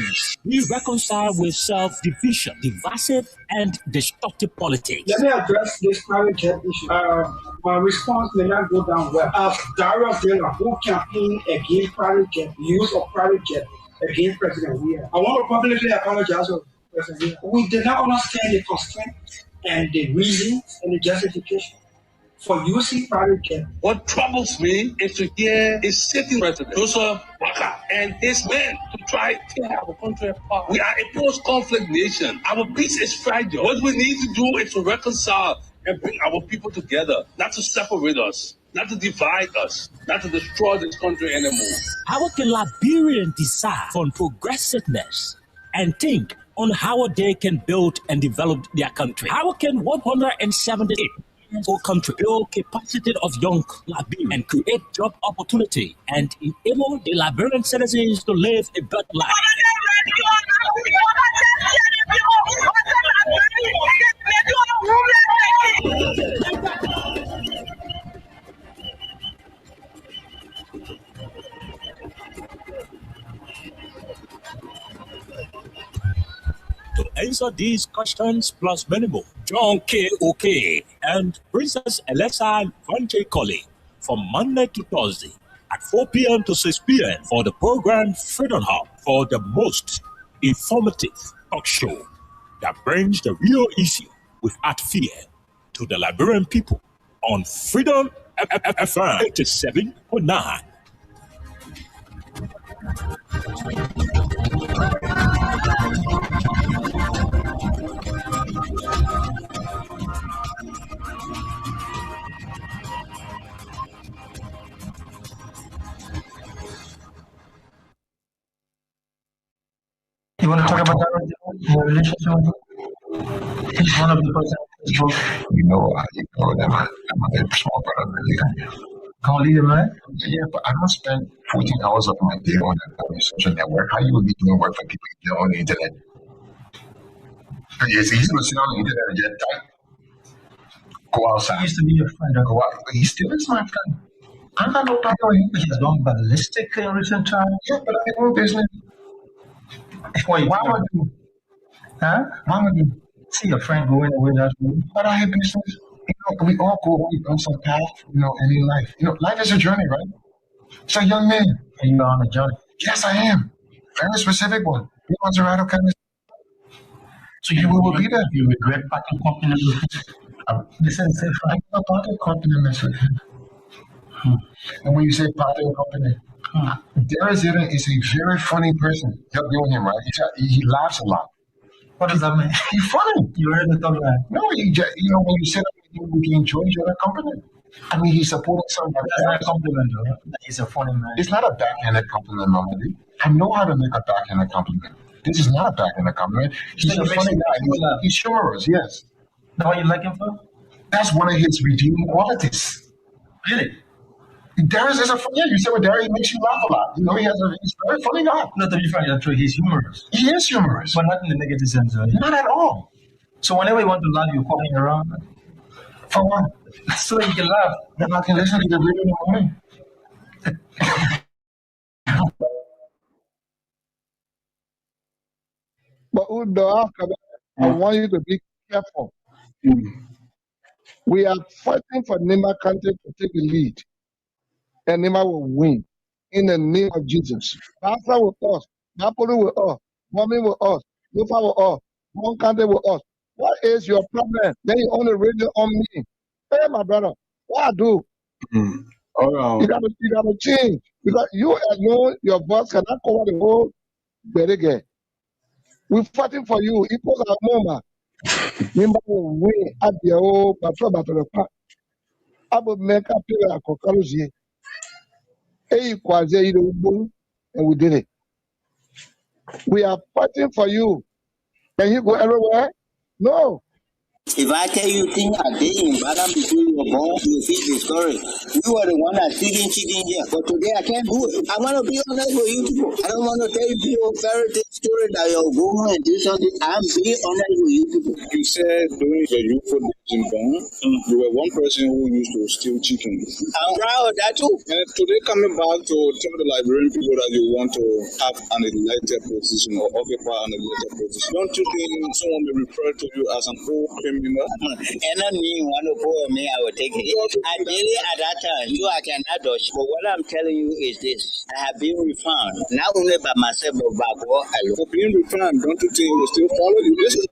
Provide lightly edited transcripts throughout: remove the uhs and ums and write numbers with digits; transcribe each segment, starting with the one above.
ends, we reconcile with self-division, divisive and destructive politics. Let me address this private jet issue. My response may not go down well. Dario Villa, who campaigned against private jet, use of private jet against President Weah. I want to publicly apologize to President Weah. We did not understand the constraints and the reasons and the justification for using private jet. What troubles me is to hear a sitting president, Joseph Waka, and his men to try to tear our country apart. We are a post-conflict nation. Our peace is fragile. What we need to do is to reconcile and bring our people together, not to separate us, not to divide us, not to destroy this country anymore. How can Liberians decide on progressiveness and think on how they can build and develop their country? How can 178 for country build capacity of young Liberians and create job opportunity and enable the Liberian citizens to live a better life? To answer these questions plus many more, John K. Oke and Princess Alexa Vante Colley from Monday to Thursday at 4 p.m. to 6 p.m. for the program Freedom Hub, for the most informative talk show that brings the real issue without fear to the Liberian people on Freedom FM 87.9. You want to talk about that your relationship with he's one of the person. You know that I'm a very small brother, really. Can't lead him, right? Yeah, but I don't spend 14 hours of my day on a social network. How you would be doing work for people you know on the internet? It's easy to sit on the internet and get tight. Go outside. He used to be your friend. Go out. He still is my friend. I got no problem with him. He's gone ballistic in recent times. Yeah, but I have no business. Why would you? Huh? Why would you? See your friend going away that way. But I have business. We all go on some path, in life. Life is a journey, right? So, young man. Are you on a journey? Yes, I am. Very specific one. You want to ride kind of. So you will be there. You regret parting company with him? Listen, say I'm not parting company with him. And when you say parting company, Darius Eden is a very funny person. You're doing him, right? He laughs a lot. What does that mean? He's funny. You heard the talk like no, when you sit up with him, we can enjoy each other company. I mean, he's supporting somebody. That's not a compliment, though. He's a funny man. It's not a backhanded compliment, normally. I know how to make a backhanded compliment. This is not a backhanded compliment. He's a funny guy. He's humorous, yes. Know what you like him for? That's one of his redeeming qualities. Really? Darius is you said with Darius, he makes you laugh a lot. He's a very funny guy. Not to be funny, that's true. He's humorous. He is humorous. But not in the negative sense, right? Not at all. So whenever you want to laugh, you call him around? For what? So that you can laugh. Then I can listen to the radio in the morning. But I want you to be careful. We are fighting for Nima Kante to take the lead. And Nima will win in the name of Jesus. Basa with us, Napoli with us, Mommy with us, Lufa with us, One Kante with us. What is your problem? Then you only radio on me. Hey, my brother, what I do? You gotta change. Because you alone, your boss cannot cover the whole Berege. We're fighting for you. It was a moment. Remember, we at the old patrol battle of the I will make a pillar of Kokalozi. And we did it. We are fighting for you. Can you go everywhere? No. If I tell you things a day in Bagan before you were born, you feel the story. We were the one that feeding chicken here. But today I can't do it. I want to be honest with you people. I don't want to tell you people fairy tale story that you're going and do something. I'm being honest with you people. You said during your youthful days in Ghana, you were one person who used to steal chicken. I'm proud of that too. And today coming back to tell the Liberian people that you want to have an elected position or occupy an elected position, don't you think someone may refer to you as an old criminal? And not me, one of me, I will take it. I did it at that time, so I cannot dodge. But what I'm telling you is this: I have been refound, not only by myself, but by God alone. For being refound, don't you think you will still follow you? This is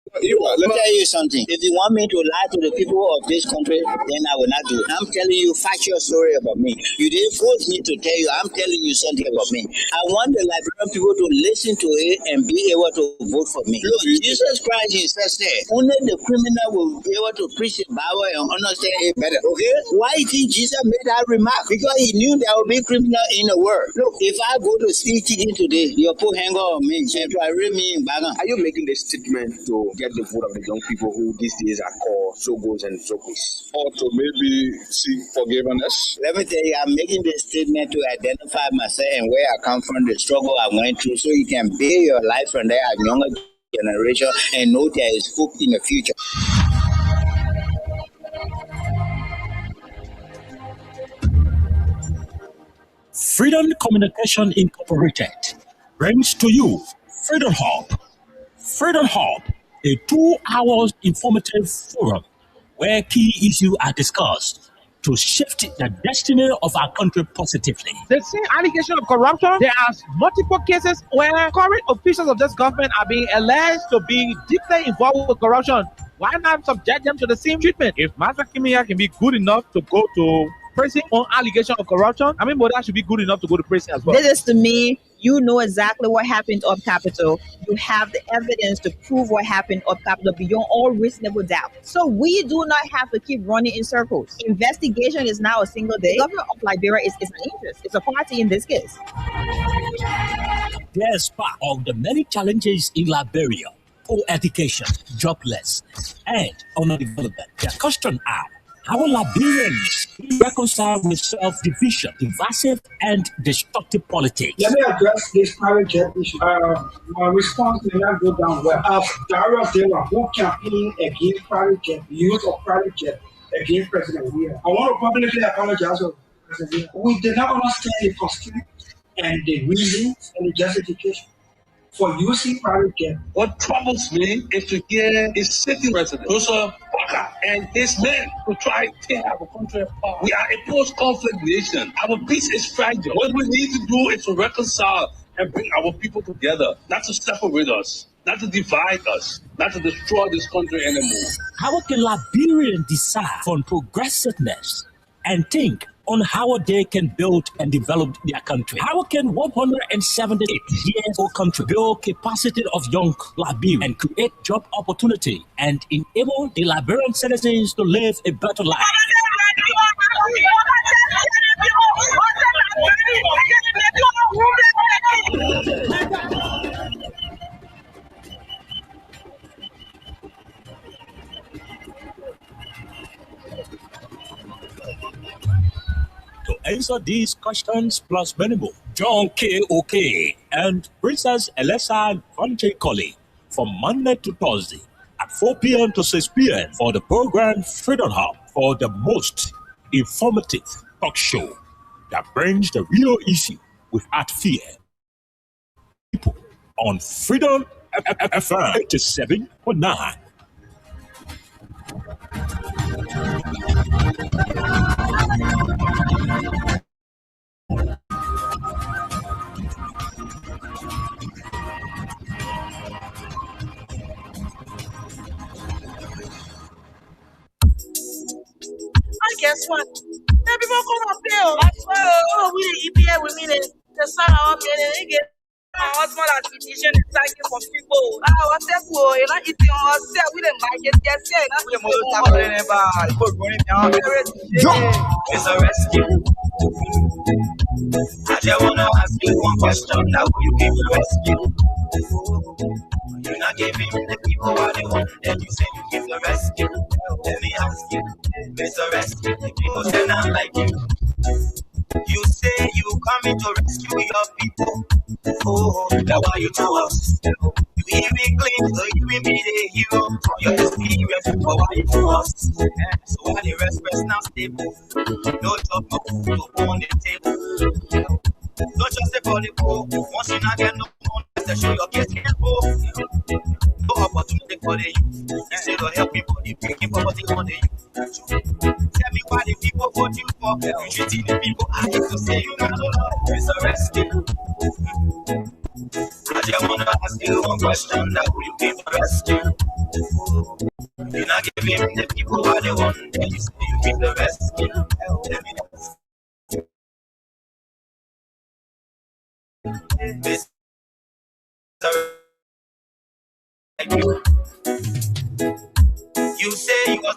Let me tell you something. If you want me to lie to the people of this country, then I will not do it. I'm telling you factual story about me. You didn't force me to tell you. I'm telling you something about me. I want the Liberian people to listen to it and be able to vote for me. Look, Jesus Christ himself said, only the criminal will be able to preach the Bible and understand it better. Okay? Why do you think Jesus made that remark? Because he knew there will be criminal in the world. Look, if I go to steal chicken today, you'll put hanger on me and try to read me in Bagan. Are you making this statement to get the vote of the young people who these days are called Sogos and Sokos? or to maybe seek forgiveness? Let me tell you, I'm making this statement to identify myself and where I come from, the struggle I went through, so you can build your life from there as younger generation and know there is hope in the future. Freedom Communication Incorporated brings to you Freedom Hub. Freedom Hub, a 2-hour informative forum where key issues are discussed to shift the destiny of our country positively. The same allegation of corruption, there are multiple cases where current officials of this government are being alleged to be deeply involved with corruption. Why not subject them to the same treatment? If Master Kimia can be good enough to go to prison on allegation of corruption, I mean, Boda should be good enough to go to prison as well. This is to me, you know exactly what happened up Capitol. You have the evidence to prove what happened up Capitol beyond all reasonable doubt. So we do not have to keep running in circles. Investigation is now a single day. The government of Liberia is an interest. It's a party in this case. There's part of the many challenges in Liberia: poor education, jobless, and underdevelopment. The question are, how will Liberians reconcile with self-division, divisive, and destructive politics? Let me address this private jet issue. My response may not go down well. As Darius Dela, who campaigned against private jet, use of private jet against President Weir, I want to publicly apologize to President Weir. We did not understand the constitution and the reasons and the justification for using private jet. What troubles me is to hear a sitting president, Joseph Walker, and his men to try to tear our country apart. We are a post-conflict nation. Our peace is fragile. What we need to do is to reconcile and bring our people together, not to separate us, not to divide us, not to destroy this country anymore. How can Liberians decide on progressiveness and think on how they can build and develop their country? How can 178-year-old country build capacity of young Liberians and create job opportunity and enable the Liberian citizens to live a better life? To answer these questions plus many more, John K.O.K. and Princess Elesa Vanche from Monday to Thursday at 4 p.m. to 6 p.m. for the program Freedom Hub, for the most informative talk show that brings the real issue without fear. People on Freedom FM 87.9. Guess what? Then people come up here. I swear, oh, we EPA with me. The son of me, they get my husband as physician is taking from people. What's that for? You're not eating on us. We didn't buy it. Yes, it's a rescue. I just wanna ask you one question. Now you give a rescue. You're not giving the people are the one, then you say you give the rescue. Let me ask you, Mr. Rescue, the people say not like you. You say you coming to rescue your people. Oh, that's why you tell us. You even claim to even be the hero from your experience. But why you tell us? So why the rest now stable? No job, no food on the table. No just for the poor. Once you not get no money, let's show your kids careful. No opportunity for the youth. Instead of helping body, breaking poverty on the youth. Tell me why the people vote you for. You treating the people I used to say you not love. It's a rescue. I just wanna ask you one question that will you give a rescue? You're not giving the people what they want, then you say you give the rescue. Let me ask. You say you are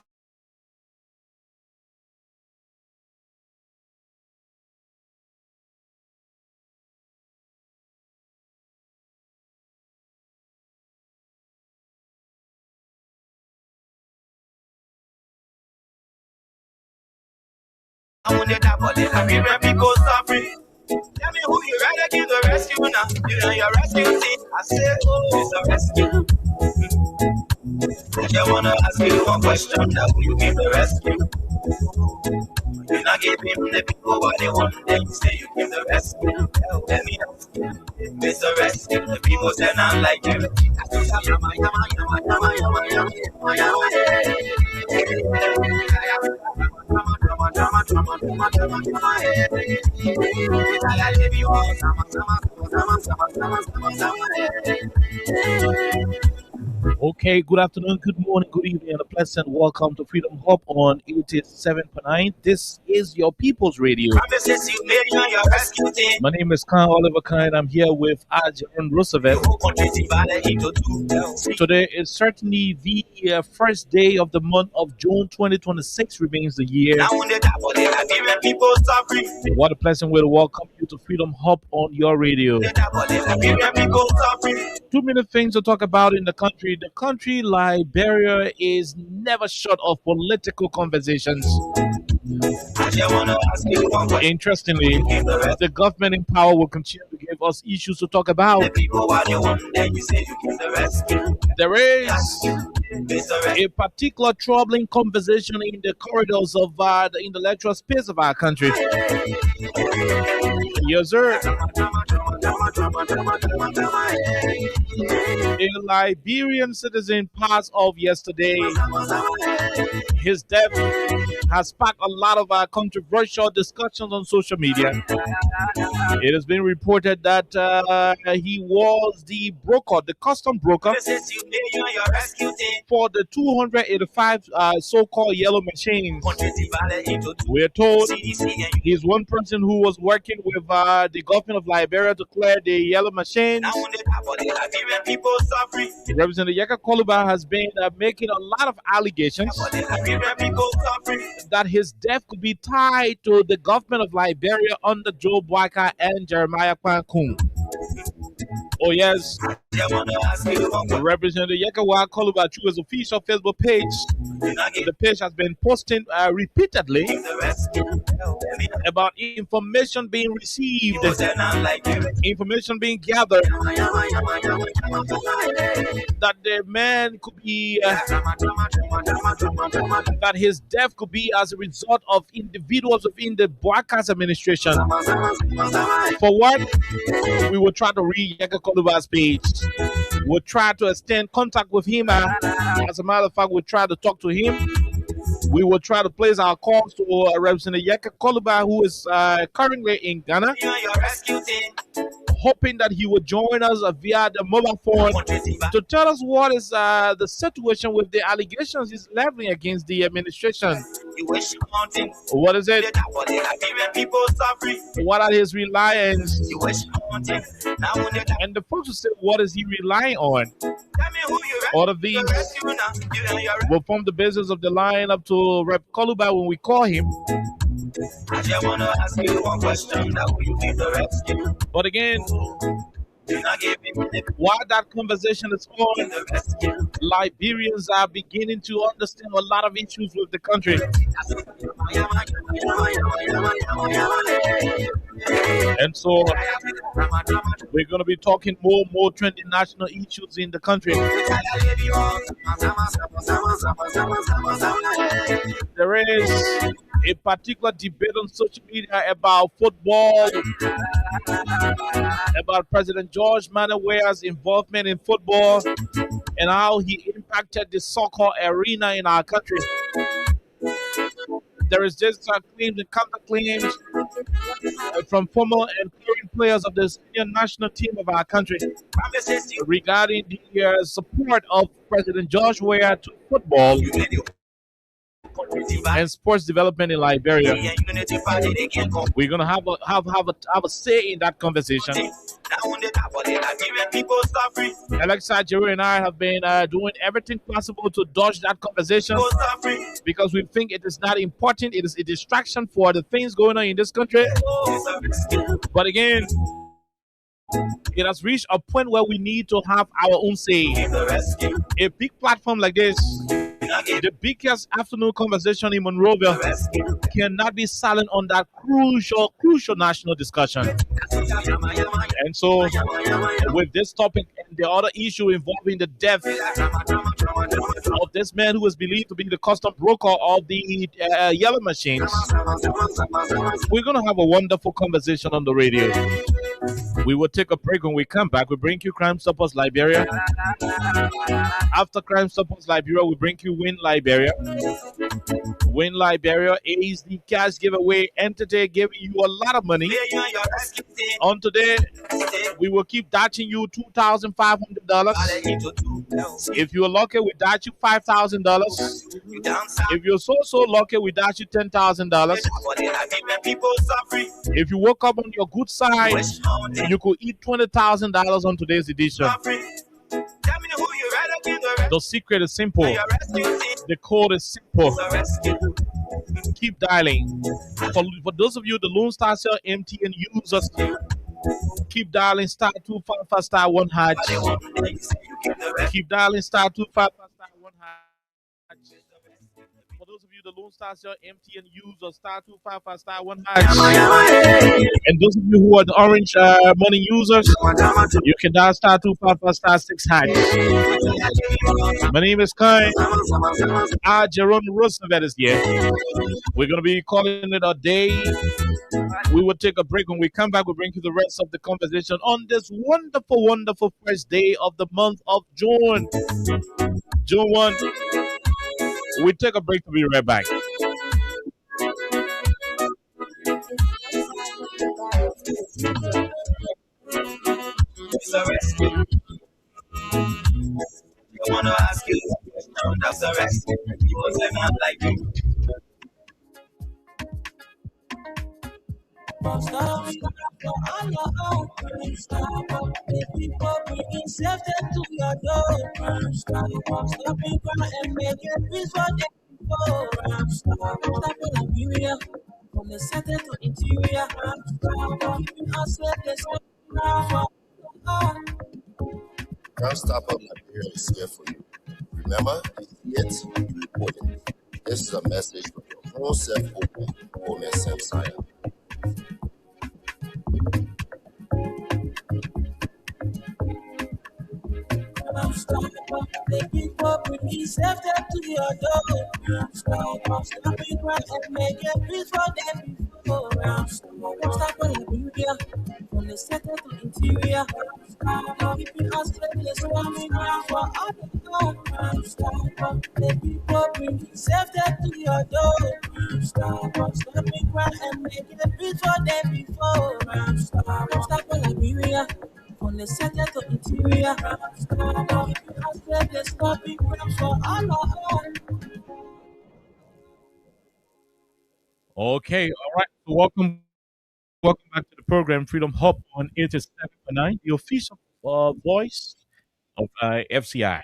I want that body, I be where people suffering. Tell me who you rather give the rescue now. You know your rescue team. I say, oh, it's a rescue. I just wanna ask you one question. Now who you give the rescue? You not give him the people what they want. Then you say you give the rescue. Let me ask you, it's a rescue. The people say not like you. Okay, good afternoon, good morning, good evening, and a pleasant welcome to Freedom Hub on 87.9. This is your People's Radio. Promises you made on your rescue team. My name is Khan Oliver Khan. I'm here with Arjun Roosevelt. Today is certainly the first day of the month of June 2026 remains the year. What a pleasant way to welcome you to Freedom Hub on your radio. 2 minute things to talk about in the country. The country, Liberia, is never short of political conversations. Interestingly, the government in power will continue to give us issues to talk about. There is a particular troubling conversation in the corridors of the intellectual space of our country. Yes, sir. A Liberian citizen passed off yesterday. His death has sparked a lot of controversial discussions on social media. It has been reported that he was the broker, the custom broker for the 285 so-called yellow machines. We're told he's one person who was working with the government of Liberia to clear the yellow machines. Representative Yeka Koluba has been making a lot of allegations that his death could be tied to the government of Liberia under Joe Boyka and Jeremiah Kwankum. Oh yes, Representative Yeka Koluba through his official Facebook page. The page has been posting repeatedly about information being received, information being gathered that the man could be, that his death could be as a result of individuals within the Boyka's administration. For what? We will try to read Yeka Koluba's page. We'll try to extend contact with him. As a matter of fact, we'll try to talk to him. We will try to place our calls to Representative Yeka Koluba, who is currently in Ghana, hoping that he would join us via the mobile phone to tell us what is the situation with the allegations he's leveling against the administration. What is it? What are his reliance? And the folks will say, what is he relying on? All of these will form the basis of the line up to Rep. Koluba when we call him. I just want to ask you one question. But again, While that conversation is on, Liberians are beginning to understand a lot of issues with the country. And so we're going to be talking more trending national issues in the country. There is a particular debate on social media about football, about President George Manaware's involvement in football and how he impacted the soccer arena in our country. There is just claims and counterclaims from former and current players of the senior national team of our country regarding the support of President George Weah to football and sports development in Liberia. We're gonna have a say in that conversation. Alexa, Jerry, and I have been doing everything possible to dodge that conversation because we think it is not important. It is a distraction for the things going on in this country. But again, it has reached a point where we need to have our own say. A big platform like this, the biggest afternoon conversation in Monrovia, cannot be silent on that crucial national discussion. And so, with this topic and the other issue involving the death of this man who is believed to be the custom broker of the yellow machines, we're going to have a wonderful conversation on the radio. We will take a break. When we come back, we bring you Crime Stoppers Liberia. After Crime Stoppers Liberia, we bring you Win Liberia. Win Liberia is the cash giveaway entity giving you a lot of money. On today, we will keep dashing you $2,500. If you're lucky, we dash you $5,000. If you're so lucky, we dash you $10,000. If you woke up on your good side, you could eat $20,000 on today's edition. The secret is simple. The code is simple. Keep dialing. For those of you, the Lone Star Cell MTN users, keep dialing star 255 star 1 hash. Keep dialing star 255 star 1 hash. For those of you, the Lone Star Cell MTN users, star 255 star 1 hash. And those of you who are the Orange Money users, you can dial star 255 star 6 hash. My name is Kai. Jerome Roosevelt is here. We're going to be calling it a day. We will take a break. When we come back, we'll bring you the rest of the conversation on this wonderful first day of the month of June. June 1. We take a break to be right back. It's a rescue. I want to ask you, that's a rescue. Because I'm not like you. Stop on your own. Stop people bringing safety to your door. Stop stopping crime and make it peace for them. Stop Liberia from the center to interior. Stop keeping us safe. Let's Crime Stopper Liberia is here for you. Remember, it's yet to be reported. This is a message from your own self-open OMSM Science. The people bringing safety to your door. Stop stopping crime and make it peace for them before. Stop Liberia from the center to interior. Stop keeping us faithless, coming around for other. Stop the people bringing safety to your door. Stop stopping crime and make it peace for them before. Stop Liberia from the center to interior. Stop keeping us faithless, coming around for other. Okay, all right. So welcome back to the program Freedom Hub on 87.9, the official voice of FCI.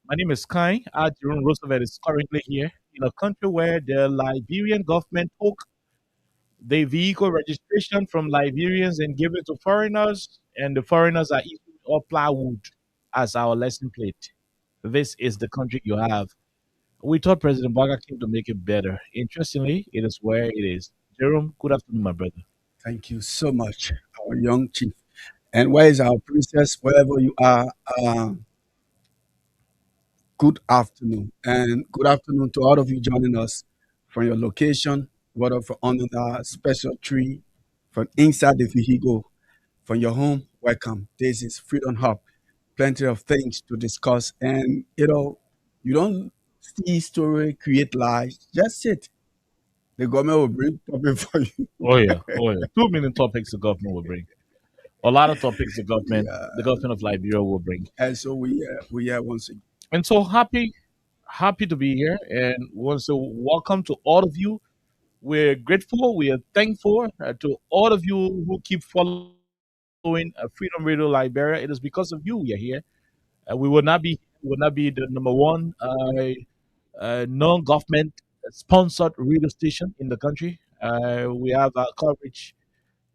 My name is Kai. Jerome Roosevelt is currently here in a country where the Liberian government took They vehicle registration from Liberians and give it to foreigners, and the foreigners are eating up plywood as our lesson plate. This is the country you have. We thought President Baga came to make it better. Interestingly, it is where it is. Jerome, good afternoon, my brother. Thank you so much, our young chief. And where is our princess? Wherever you are, good afternoon. And good afternoon to all of you joining us from your location, whether from under the special tree, from inside the vehicle, from your home. Welcome. This is Freedom Hub. Plenty of things to discuss. And, you don't see story, create lies. Just sit. The government will bring topic for you. Oh yeah, oh yeah. 2 million topics the government will bring. A lot of topics the government of Liberia will bring. And so we are once again. And so happy to be here, and want to welcome to all of you. We're grateful, we are thankful to all of you who keep following Freedom Radio Liberia. It is because of you we are here. We would not be the number one non-government sponsored radio station in the country. We have coverage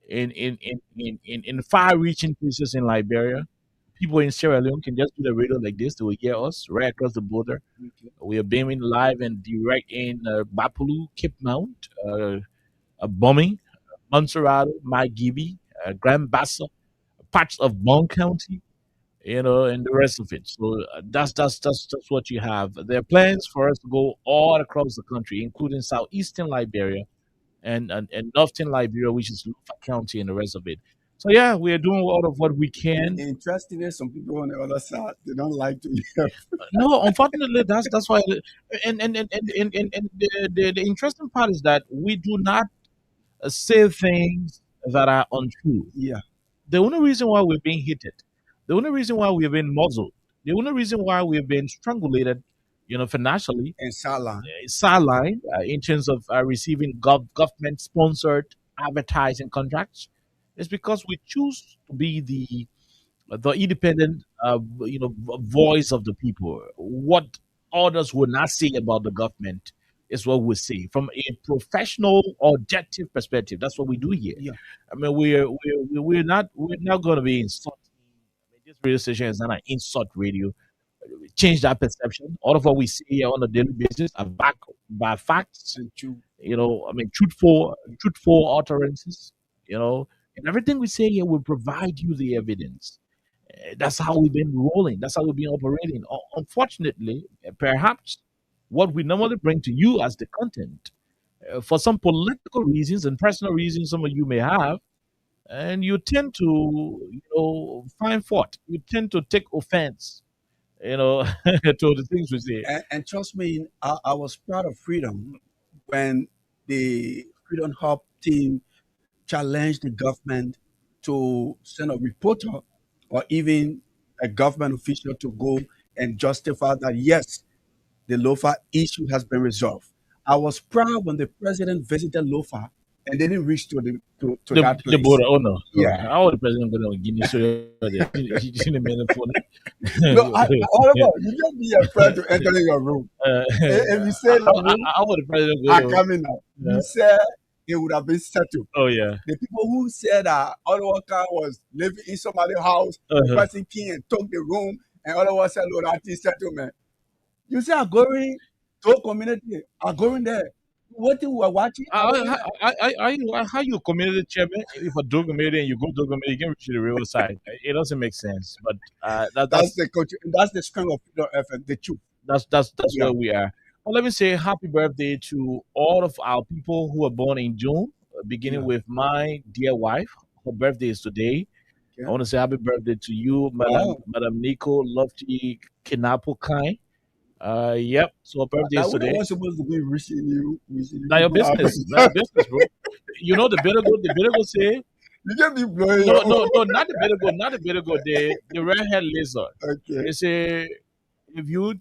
in far-reaching places in Liberia. People in Sierra Leone can just do the radio like this; they will hear us right across the border. Okay. We are beaming live and direct in Bapulu, Cape Mount, Bombing, Montserrat, Magibby, Grand Bassa, parts of Bon County, and the rest of it. So that's what you have. There are plans for us to go all across the country, including southeastern Liberia and northern Liberia, which is Lufa County, and the rest of it. So yeah, we are doing all of what we can. Interestingly, some people on the other side they don't like to hear. No, unfortunately, that's why. And the interesting part is that we do not say things that are untrue. Yeah. The only reason why we're being hit, the only reason why we've been muzzled, the only reason why we've been strangulated, financially, And Salah. sidelined in terms of receiving government sponsored advertising contracts, is because we choose to be the independent, voice of the people. What others will not say about the government is what we say from a professional, objective perspective. That's what we do here. Yeah. I mean, we're not going to be insulting. I mean, this radio station is not an insult radio. Change that perception. All of what we see here on a daily basis are backed by facts. And you I mean, truthful utterances. And everything we say here will provide you the evidence. That's how we've been rolling. That's how we've been operating. Unfortunately, perhaps what we normally bring to you as the content, for some political reasons and personal reasons, some of you may have, and you tend to, find fault. You tend to take offense, to the things we say. and trust me, I was proud of Freedom when the Freedom Hub team challenged the government to send a reporter or even a government official to go and justify that yes, the Lofa issue has been resolved. I was proud when the president visited Lofa and they didn't reach to that The place. border, oh no. Yeah. How the president going to Guinea? So you see the man phone. No, Oliver, you just be afraid to enter in your room. If you say no, How would the president I go? come in now. You said it would have been settled. Oh yeah. The people who said that Oliver Khan was living in somebody's house, the Uh-huh. person came and took the room, and Oliver said, "Lord, that is settlement." You say, "I'm going to a community. I'm going there." What you were watching? How you community chairman? If a dog community and you go to a community, you can reach the real side. It doesn't make sense. But That's the culture. That's the strength of Freedom FM. The truth. that's Yeah. where we are. Well, let me say happy birthday to all of our people who were born in June, beginning Yeah. with my dear wife. Her birthday is today. I Okay. want to say happy birthday to you, Wow. Madam Nico Lofty Kinapo Kai. Yep. So her birthday Now is we today. not supposed to be wishing you Now your people happy. business. Now your business, bro. You know the better go say You just be blowing no, your no, no, not the better go, not the better go. The redhead lizard. Okay. They say if you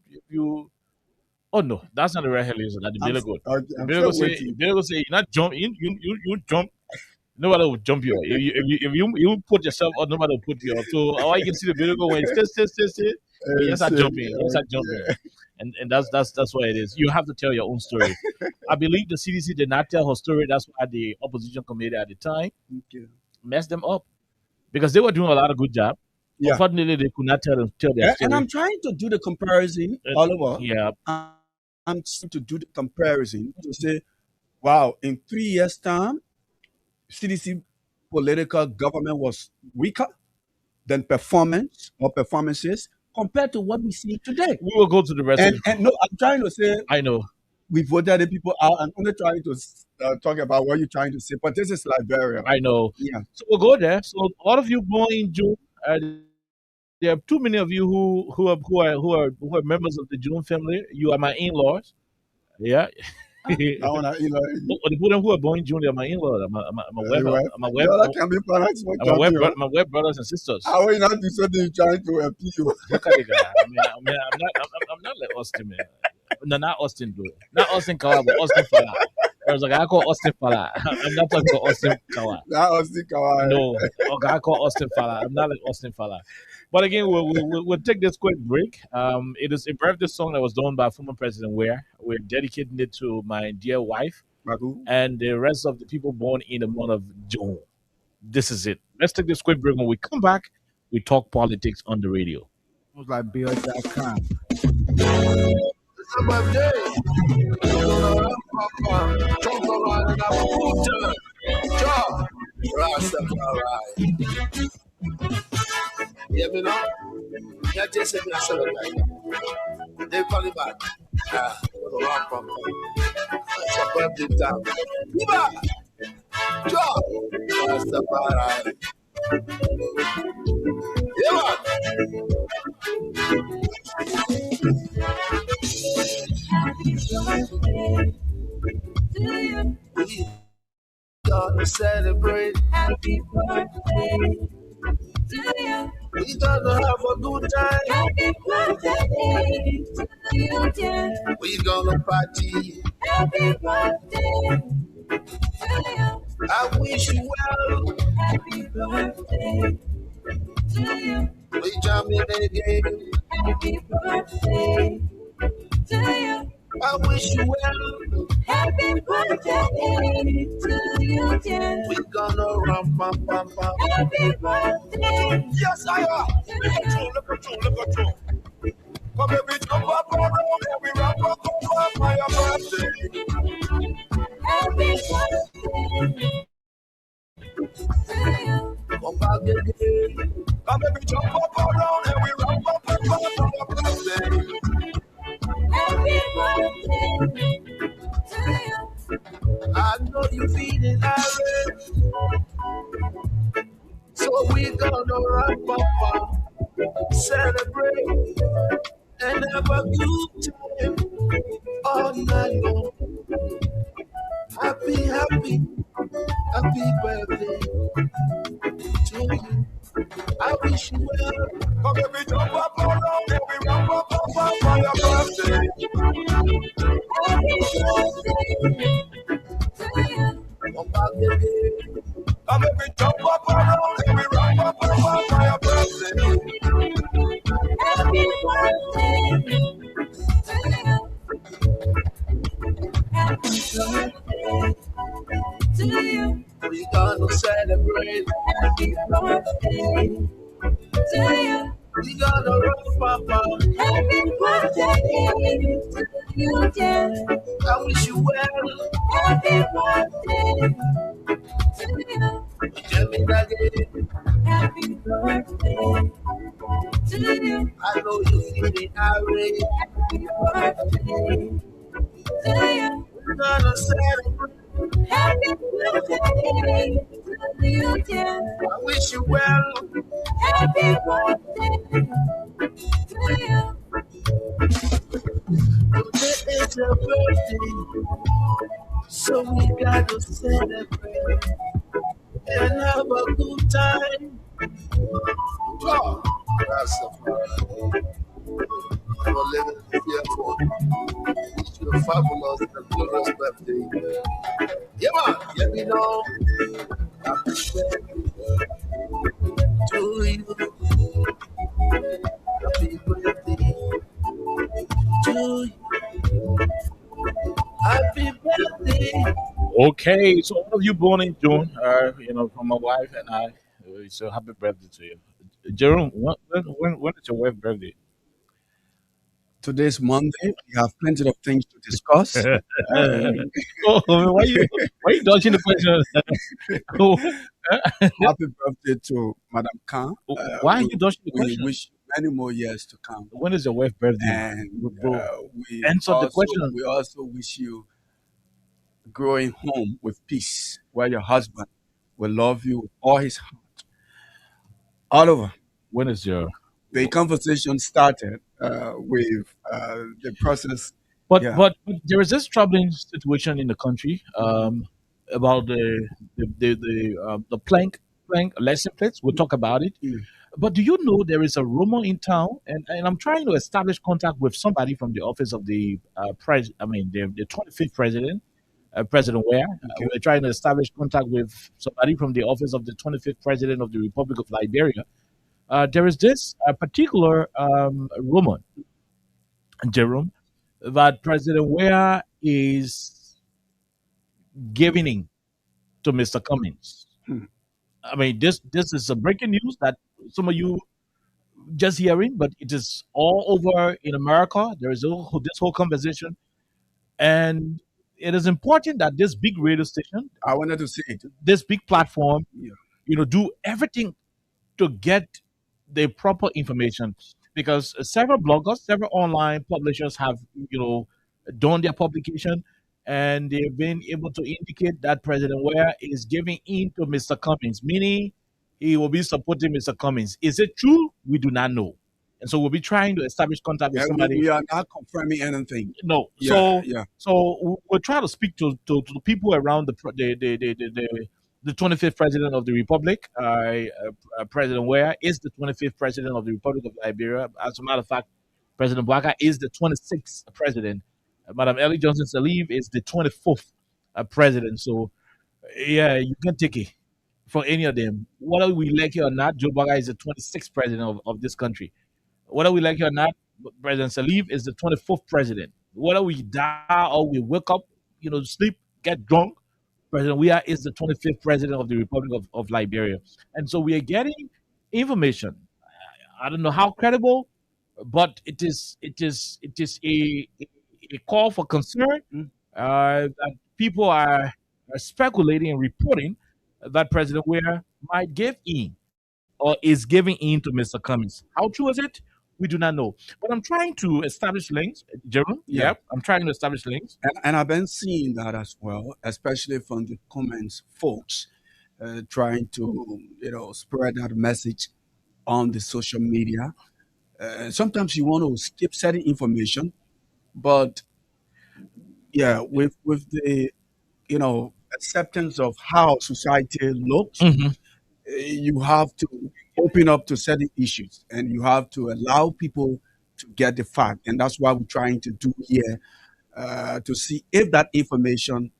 oh no, that's not the redhead lizard. That's the I'm, better go. okay, The I'm better go still say waiting. better go say you not jump you jump. Nobody will jump you. If you put yourself up, nobody will put you up. So how you can see the better go when stay. You And just start say, jumping. You start jumping. okay. And that's what it is. You have to tell your own story. I believe the CDC did not tell her story. That's why the opposition committee at the time Okay. messed them up because they were doing a lot of good job. Yeah. Unfortunately, they could not tell their And story. I'm trying to do the comparison, Oliver. Yeah. I'm trying to do the comparison to say, wow, in 3 years' time, CDC political government was weaker than performances compared to what we see today. We will go to the rest of And no, I'm trying to say I know. we voted the people out. I'm only trying to talk about what you're trying to say, but this is Liberia. I know. Yeah. So we'll go there. So all of you born in June, there are too many of you who are members of the June family. You are my in-laws. Yeah. I wanna, The people who are born in June, they are my in-laws. I'm a web my web brothers and sisters. How are you not do something trying to appeal? Look at the guy. I'm not like Austin, man. No, not Austin, dude. Not Austin Kawa, but Austin Fala. There's a guy called Austin Fala. I'm not talking about Austin Kawa. Not Austin Kawa. No, a guy called Austin Fala. I'm not like Austin Fala. But again, we'll take this quick break. It is a birthday song that was done by former President Ware. We're dedicating it to my dear wife and the rest of the people born in the month of June. This is it. Let's take this quick break. When we come back, we talk politics on the radio. Sounds like Bill.com. It's my day. Talk around and have a good time. Job. Rastafari. Yeah, me know. Yeah, just say me a celebrate. They call it back. It's a birthday time. Viva! Job. Rastafari. Yeah, man. We gonna celebrate. Happy birthday to you. We gonna have a good time. Happy birthday to you, dear. We gonna party. Happy birthday to you. I wish you well. Happy birthday to you. We jamming again. Happy birthday to you. I wish you well. Happy birthday to you, dear. We gonna run, pam, pam, pam. Happy birthday. Yes, I are. Look at you. Come here, bitch, come up around here. We run, pam, my birthday. Happy birthday to you. Come back again. Come here, bitch, jump up around here. We run, pam, my birthday. Happy birthday to you. I know you feeling irate, so we gonna wrap up, celebrate, and have a good time all night long. Happy birthday to you. I wish you well. Come here, we jump up around here. We run up for your birthday. Happy birthday to you. Come back again. Come here, we jump up around here. We run up for your birthday. Happy birthday to you. Happy birthday to you. We gonna celebrate. Happy birthday to you. We gonna rock, papa. Happy birthday to you, dear. I wish you well. Happy birthday to you. Tell me that again. Happy birthday to you. I know you feeling irate. Happy birthday to you. We're gonna celebrate. Happy birthday to you, dear. I wish you well. Happy birthday to you. Today is your birthday, so we gotta celebrate and have a good time. Oh, that's the fun. I'm gonna live it fearful. Wish you a fabulous and glorious birthday. Yeah, man. Yeah, me know. Happy birthday to you. Happy birthday to Okay, so all of you born in June, from my wife and I, so happy birthday to you. Jerome, when is your wife's birthday? Today's Monday. We have plenty of things to discuss. Oh, why you dodging the question? Happy birthday to Madam Khan. Why are you dodging the We question? wish many more years to come. When is your wife's birthday? And we Answer the question. We also wish you growing home with peace, where your husband will love you with all his heart. Oliver, When is your the conversation started with the process. But Yeah. but there is this troubling situation in the country about the plank license plates. We'll talk about it. But do you know there is a rumor in town, and I'm trying to establish contact with somebody from the office of the the 25th president, President Ware. We're trying to establish contact with somebody from the office of the 25th president of the Republic of Liberia. There is this particular rumor, Jerome, that President Ware is giving in to Mr. Cummings. Hmm. I mean, this is a breaking news that some of you just hearing, but it is all over in America. There is this whole conversation, and it is important that this big radio station, I wanted to say it. this big platform, Yeah. do everything to get the proper information, because several bloggers, several online publishers have done their publication, and they've been able to indicate that President Ware is giving in to Mr. Cummings, meaning he will be supporting Mr. Cummings. Is it true? We do not know, and so we'll be trying to establish contact with Yeah, somebody. we are not confirming anything. No, Yeah, yeah. so we'll try to speak to the people around the 25th president of the Republic. President Ware is the 25th president of the Republic of Liberia. As a matter of fact, President Bwaka is the 26th president. Madam Ellie Johnson Sirleaf is the 24th president. So yeah, you can take it from any of them. Whether we like it or not, Joe Bwaka is the 26th president of this country. Whether we like it or not, President Salif is the 24th president. Whether we die or we wake up, sleep, get drunk, President Weah is the 25th president of the Republic of Liberia. And so we are getting information. I don't know how credible, but it is a call for concern that people are speculating and reporting that President Weah might give in or is giving in to Mr. Cummings. How true is it? We do not know. But I'm trying to establish links, Jerome. Yeah. Yep, I'm trying to establish links. And I've been seeing that as well, especially from the comments folks trying to, spread that message on the social media. Sometimes you want to skip certain information, but yeah, with the acceptance of how society looks, you have to open up to certain issues, and you have to allow people to get the fact, and that's what we're trying to do here to see if that information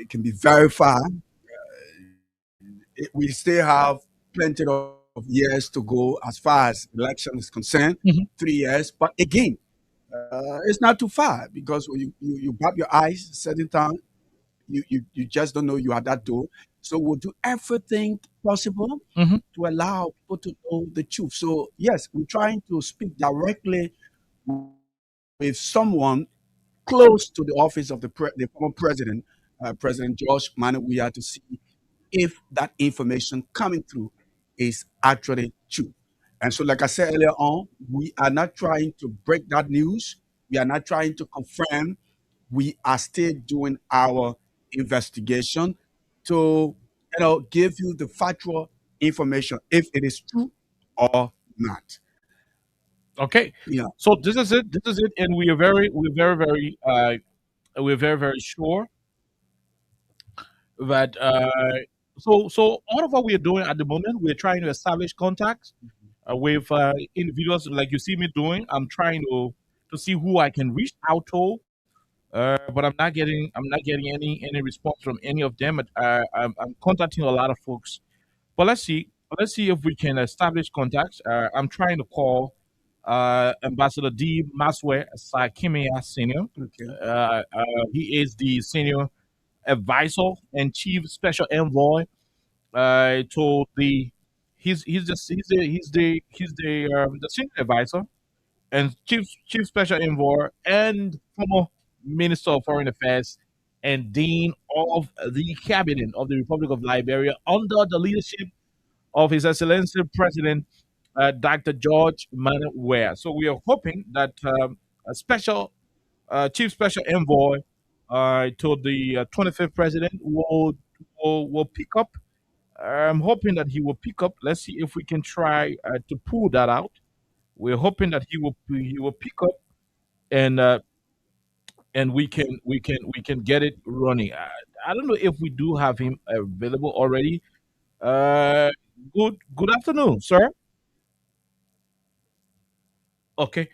can be verified. We still have plenty of years to go as far as election is concerned, 3 years. But again, it's not too far, because when you grab your eyes certain time, you just don't know you are at that door. So we'll do everything possible to allow people to know the truth. So yes, we're trying to speak directly with someone close to the office of the former president, President George Manuel Weah, to see if that information coming through is actually true. And so, like I said earlier on, we are not trying to break that news. We are not trying to confirm. We are still doing our investigation to, give you the factual information if it is true or not. Okay. Yeah. So this is it. This is it, and we're very sure that so all of what we are doing at the moment, we're trying to establish contacts with individuals like you see me doing. I'm trying to see who I can reach out to, but I'm not getting any response from any of them. I'm contacting a lot of folks, but let's see if we can establish contacts. I'm trying to call Ambassador D. Maswe Sakimia Senior. Okay. He is the senior advisor and chief special envoy to the the senior advisor and chief special envoy and former minister of foreign affairs and dean of the cabinet of the Republic of Liberia under the leadership of His Excellency President Dr. George Manneh Weah. So we are hoping that a special chief special envoy to the 25th president will pick up. I'm hoping that he will pick up. Let's see if we can try to pull that out. We're hoping that he will pick up and we can get it running. I don't know if we do have him available already. Uh, good afternoon, sir. Okay,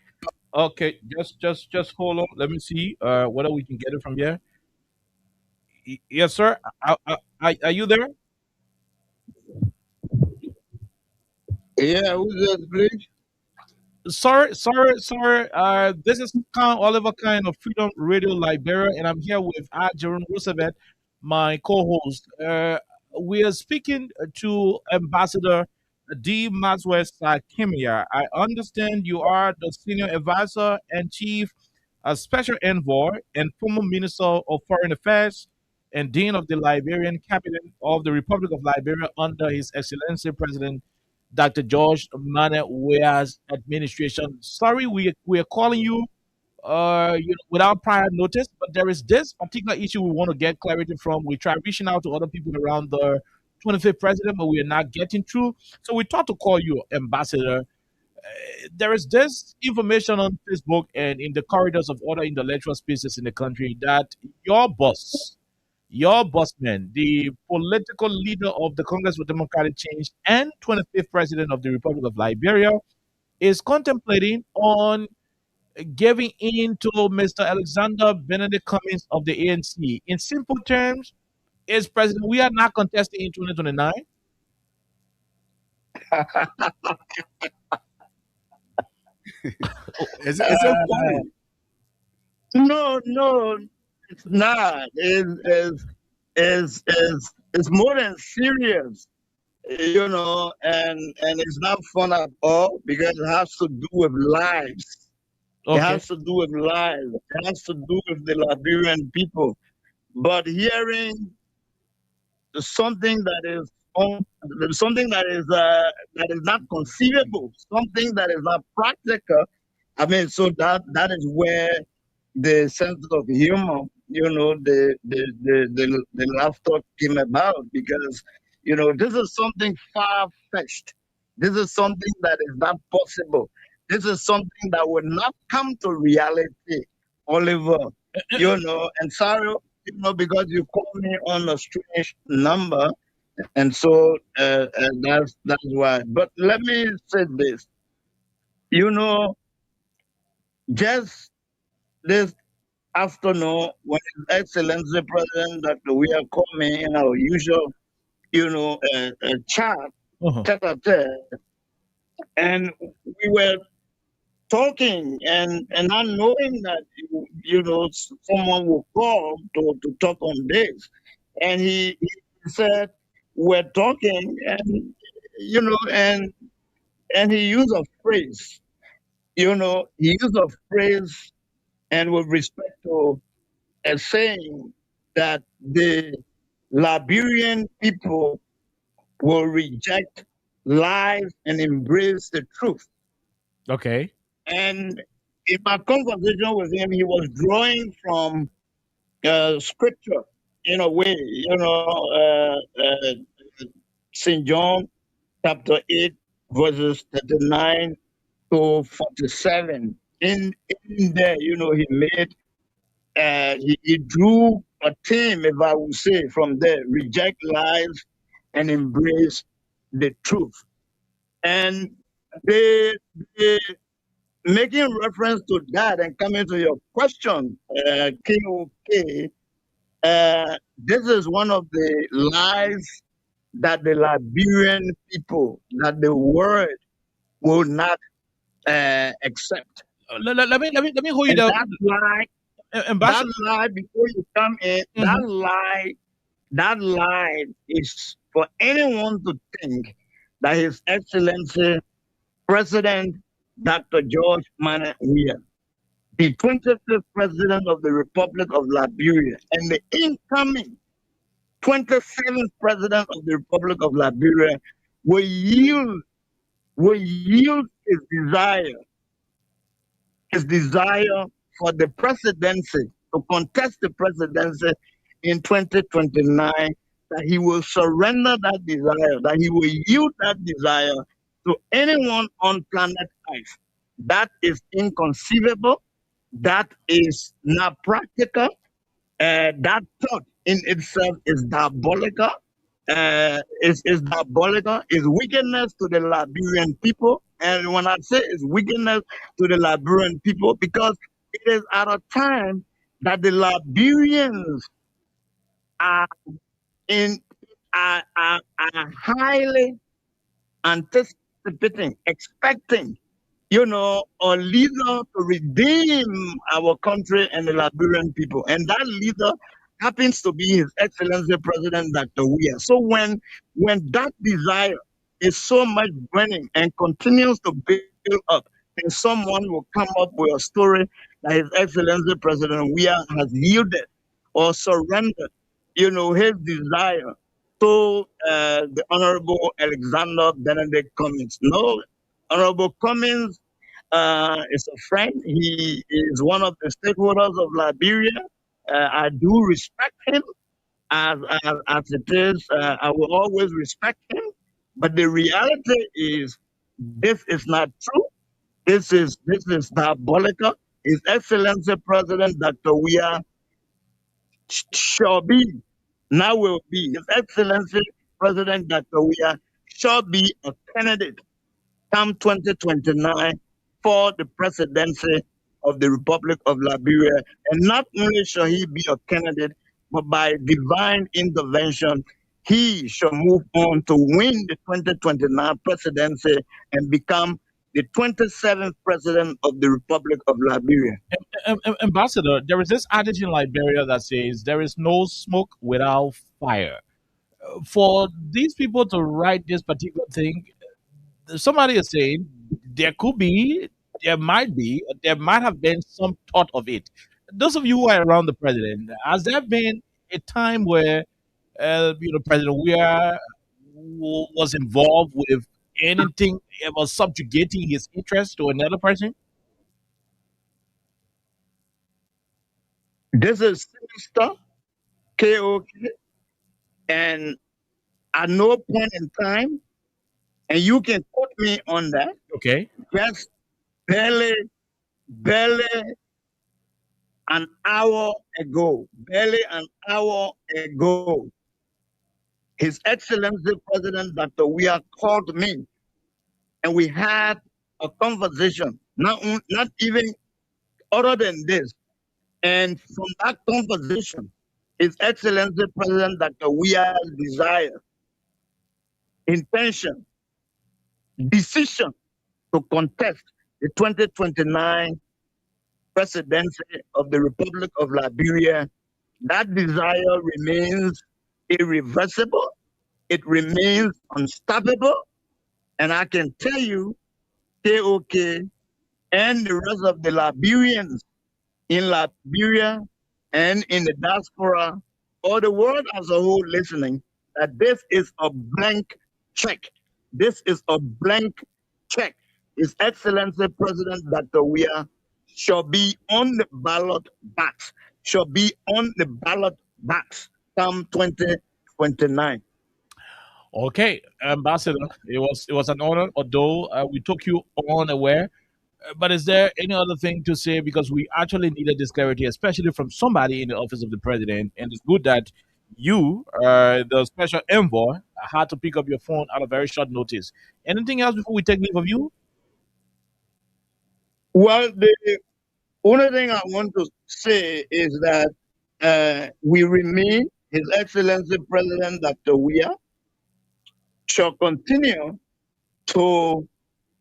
okay. Just hold on. Let me see whether we can get it from here. Yes, sir. Are you there? Yeah, who's this, please? Sorry. This is Oliver Kind of Freedom Radio Liberia, and I'm here with Jerome Roosevelt, my co-host. We are speaking to Ambassador D. Maswell Sakimia. I understand you are the senior advisor and chief special envoy and former minister of foreign affairs and dean of the Liberian cabinet of the Republic of Liberia under His Excellency President Dr. George Manneh Weah's administration. Sorry, we are calling you, without prior notice, but there is this particular issue we want to get clarity from. We try reaching out to other people around the 25th president, but we are not getting through. So we thought to call you, Ambassador. There is this information on Facebook and in the corridors of other intellectual spaces in the country that your boss man, the political leader of the Congress for Democratic Change and 25th president of the Republic of Liberia, is contemplating on giving in to Mr. Alexander Benedict Cummings of the ANC. In simple terms, is president, we are not contesting in 2029. Is it funny? No, it's not. It's more than serious, and it's not fun at all because it has to do with lives. It Okay. has to do with lives. It has to do with the Liberian people. But hearing something that is not conceivable, something that is not practical. I mean, so that is where the sense of humor, the laughter came about because this is something far fetched. This is something that is not possible. This is something that will not come to reality, Oliver. And sorry, because you called me on a strange number, and so that's why. But let me say this, just this afternoon when His Excellency President Dr. Weah called me in our usual, chat, tete-a-tete, and we were talking and not knowing that someone will call to talk on this, and he said we're talking, and he used a phrase, and with respect to saying that the Liberian people will reject lies and embrace the truth. Okay. And in my conversation with him, he was drawing from scripture in a way, St. John chapter 8, verses 39 to 47. In there, he made, he drew a theme, if I would say, from there: reject lies and embrace the truth. And they making reference to that and coming to your question, KOK, this is one of the lies that the Liberian people, that the world will not accept. Let me hold you And down. that's why A- Ambassador. That lie before you come in, that lie is for anyone to think that His Excellency President Dr. George Manuel Weah, the 25th President of the Republic of Liberia, and the incoming 27th President of the Republic of Liberia will yield his desire for the presidency, to contest the presidency in 2029, that he will surrender that desire, that he will yield that desire to anyone on planet Earth. That is inconceivable. That is not practical. That thought in itself is diabolical. Is diabolical. Is wickedness to the Liberian people. And when I say it's wickedness to the Liberian people, because it is at a time that the Liberians are highly anticipating, expecting, a leader to redeem our country and the Liberian people. And that leader happens to be His Excellency President Dr. Weah. So when that desire is so much burning and continues to build up, and someone will come up with a story that His Excellency President Weah has yielded or surrendered, his desire to the Honorable Alexander Benedict Cummings. No, Honorable Cummings is a friend. He is one of the stakeholders of Liberia. I do respect him as it is. I will always respect him. But the reality is, this is not true. This is diabolical. His Excellency President Dr. Weah shall be, now will be, His Excellency President Dr. Weah shall be a candidate come 2029 for the presidency of the Republic of Liberia. And not only shall he be a candidate, but by divine intervention, he shall move on to win the 2029 presidency and become the 27th president of the Republic of Liberia. Ambassador, there is this adage in Liberia that says there is no smoke without fire. For these people to write this particular thing, somebody is saying there might have been some thought of it. Those of you who are around the president, has there been a time where President Weah was involved with anything was subjugating his interest to another person? This is sinister, KOK, and at no point in time, and you can quote me on that. Okay. Just barely an hour ago, His Excellency President Dr. Weah called me, and we had a conversation. Not even other than this. And from that conversation, His Excellency President Dr. Weah's desire, intention, decision to contest the 2029 presidency of the Republic of Liberia, that desire remains irreversible. It remains unstoppable. And I can tell you, KOK and the rest of the Liberians in Liberia and in the diaspora, or the world as a whole listening, that this is a blank check. This is a blank check. His Excellency President Dr. Weah shall be on the ballot box, come 2029. Okay, Ambassador, it was an honor, although we took you unaware. But is there any other thing to say? Because we actually needed this clarity, especially from somebody in the office of the president. And it's good that you, the special envoy, had to pick up your phone at a very short notice. Anything else before we take leave of you? Well, the only thing I want to say is that we remain, His Excellency President Dr. Weah shall continue to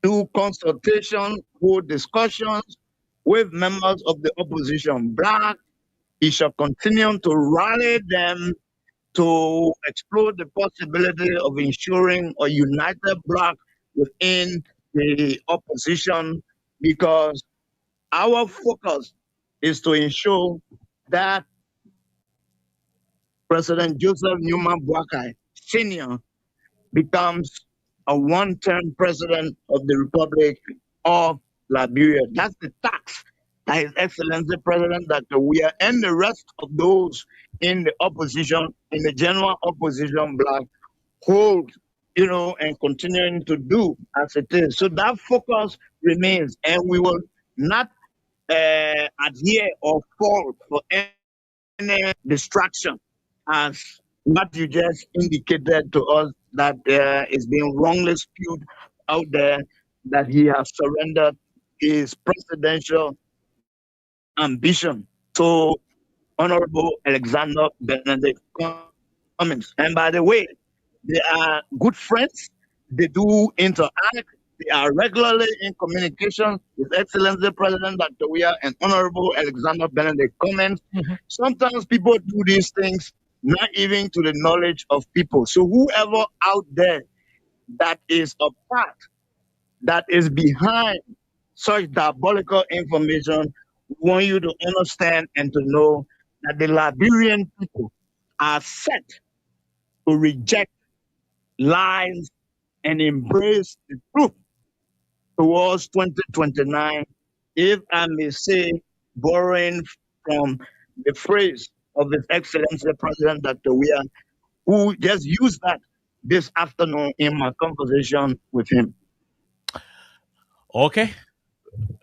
do consultation, hold discussions with members of the opposition black. He shall continue to rally them to explore the possibility of ensuring a united bloc within the opposition, because our focus is to ensure that President Joseph Newman Boakai Sr. becomes a one-term president of the Republic of Liberia. That's the task that His Excellency President Dr. Weah and the rest of those in the opposition, in the general opposition bloc, hold, and continuing to do as it is. So that focus remains, and we will not adhere or fall for any distraction, as what you just indicated to us, that is being wrongly spewed out there, that he has surrendered his presidential ambition to Honorable Alexander Benedict Cummings. And by the way, they are good friends. They do interact. They are regularly in communication with Excellency President Dr. Weah and Honorable Alexander Benedict Cummings. Sometimes people do these things not even to the knowledge of people. So whoever out there that is a part, that is behind such diabolical information, we want you to understand and to know that the Liberian people are set to reject lies and embrace the truth towards 2029, if I may say, borrowing from the phrase of His Excellency President Dr. Weah, who just used that this afternoon in my conversation with him. Okay.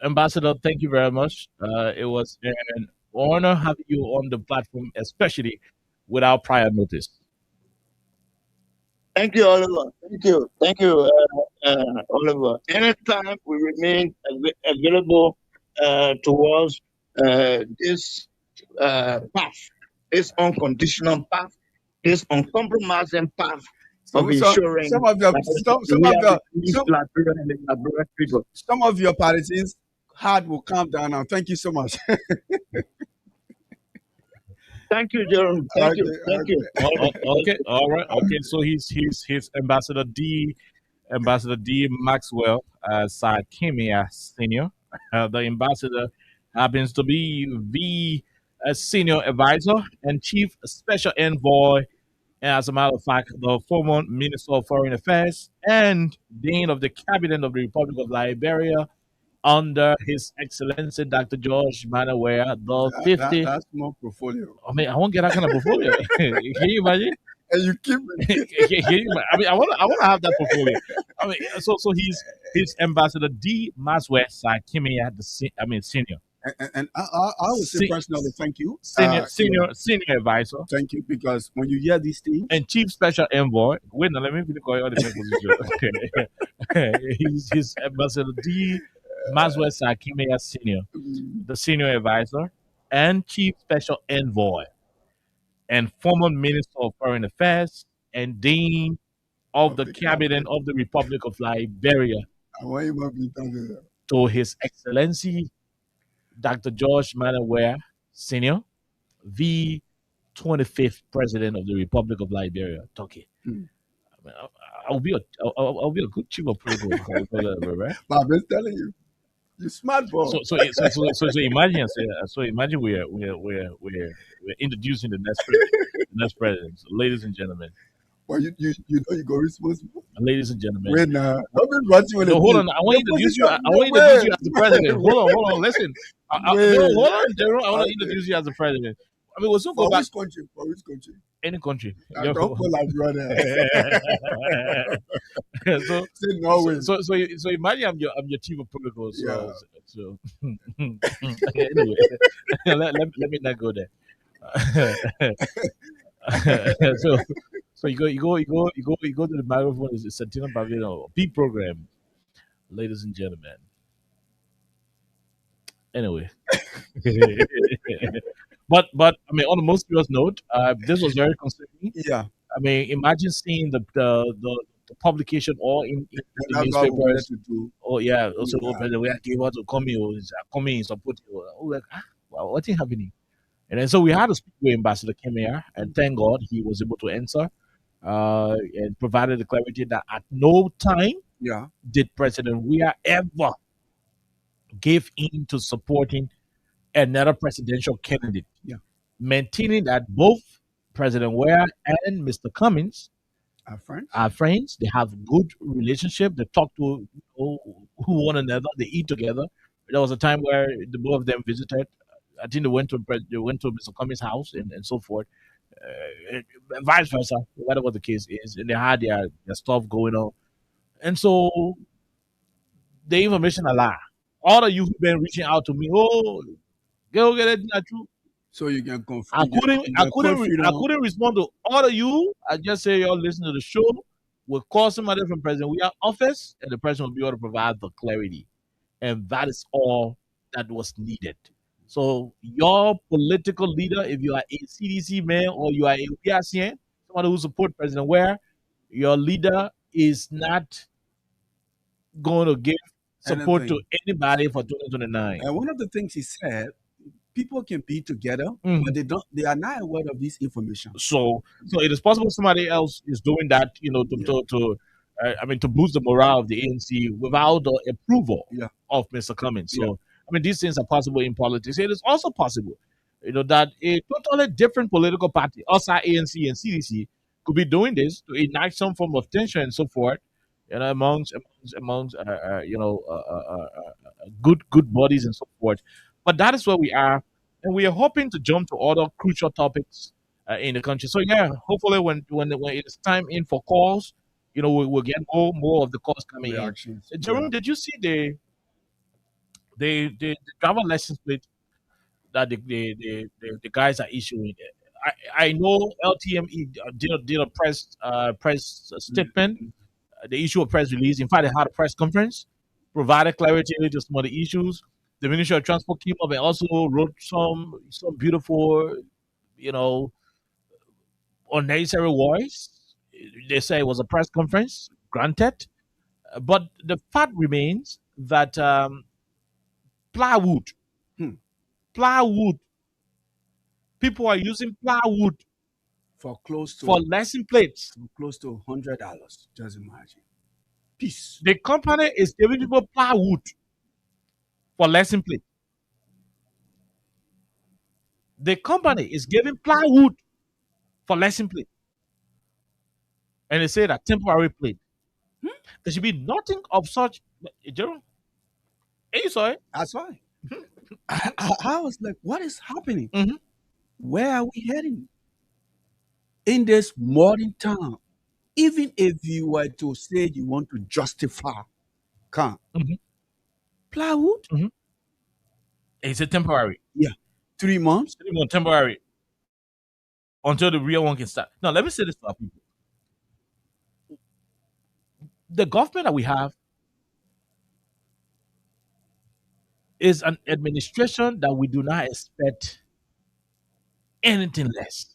Ambassador, thank you very much. It was an honor having you on the platform, especially without prior notice. Thank you, Oliver. Thank you, Oliver. Anytime we remain available towards this path, this unconditional path, this uncompromising path of ensuring some of your partisans' heart will calm down now. Thank you so much. Thank you, Jerome. Thank you. Okay, all right. Okay, so he's Ambassador D. Maxwell Sakimia Senior. The ambassador happens to be the senior advisor and chief special envoy, and as a matter of fact, the former Minister of Foreign Affairs and Dean of the Cabinet of the Republic of Liberia under His Excellency Dr. George Manaware, the 50. That's more portfolio. I mean, I won't get that kind of portfolio. Can you imagine? And you keep. I mean, I want to have that portfolio. I mean, so he's Ambassador D. Maswe Sakimia, senior. And I would say personally, thank you. Senior advisor. Thank you, because when you hear these things. And chief special envoy. Wait, now let me finish all the position. He's Ambassador D. Maswe Sakimia Senior, the senior advisor and chief special envoy, and former Minister of Foreign Affairs and Dean of the Cabinet of the Republic of Liberia, to His Excellency Dr. George Manaware Senior, the 25th President of the Republic of Liberia, Turkey. I'll be a good chief of protocol, right? But I'm just telling you. You smart boy. So imagine we're introducing the next president. So, ladies and gentlemen. Well, you know you go responsible. Ladies and gentlemen. Wait now. Hold on. I want to introduce you. I want to introduce you as the president. Hold on. Listen. Hold on, Daryl. I want to introduce you as the president. I mean, we'll soon go back. For which country? Any country. Don't pull like brother. Say Norway. So imagine I'm your chief of protocol. So anyway, let me not go there. So you go to the microphone. It's a Santina Pavilion P program, ladies and gentlemen. Anyway. But I mean, on a most serious note, this was very concerning. Yeah. I mean, imagine seeing the publication or in And the that's what we wanted newspapers. to do. Oh yeah, also Yeah. President Weah gave us to come in support. Oh, like, well, what's happening? And then so we had to speak with Ambassador Kemia, and thank God he was able to answer and provided the clarity that at no time Yeah. did President Weah ever give in to supporting another presidential candidate, Yeah. maintaining that both President Weah and Mr. Cummings Our friends. are friends. They have good relationship. They talk to one another. They eat together. There was a time where the both of them visited. I think they went to Mr. Cummings' house and so forth. Vice versa, whatever the case is, and they had their stuff going on. And so the information a lie. All of you who've been reaching out to me, oh, go get it, not true. So you can confirm. I couldn't respond to all of you. I just say y'all listen to the show. We'll call somebody from President Weah's office, and the person will be able to provide the clarity. And that is all that was needed. So your political leader, if you are a CDC man or you are a PRCN, somebody who support President Weah, your leader is not going to give support to Anything. anybody for 2029. And one of the things he said, people can be together, Mhm. but they are not aware of this information. So it is possible somebody else is doing that, to boost the morale of the ANC without the approval Yeah. of Mr. Cummings. So Yeah. these things are possible in politics. It is also possible, that a totally different political party, outside ANC and CDC, could be doing this to ignite some form of tension and so forth, amongst good bodies and so forth. But that is where we are, and we are hoping to jump to other crucial topics in the country. So yeah, hopefully when it is time in for calls, we'll get more of the calls coming Reactions. in. Jerome, did you see the driver license plate that the guys are issuing? I know LTME did a press statement. They issue a press release. In fact, they had a press conference, provided clarity to some of the issues. The Ministry of Transport came up and also wrote some beautiful, unnecessary words. They say it was a press conference, granted, but the fact remains that plywood, people are using plywood For close to for license plates. $100. Just imagine. Peace. The company is giving people plywood for license plate. The company is giving plywood for license plate. And they say that temporary plate. There should be nothing of such. Jerome, you saw it? I saw it. I was like, what is happening? Where are we heading? In this modern time, even if you were to say you want to justify car, plywood, It's a temporary. yeah, 3 months. 3 months temporary until the real one can start. Now, let me say this to our people. The government that we have is an administration that we do not expect anything less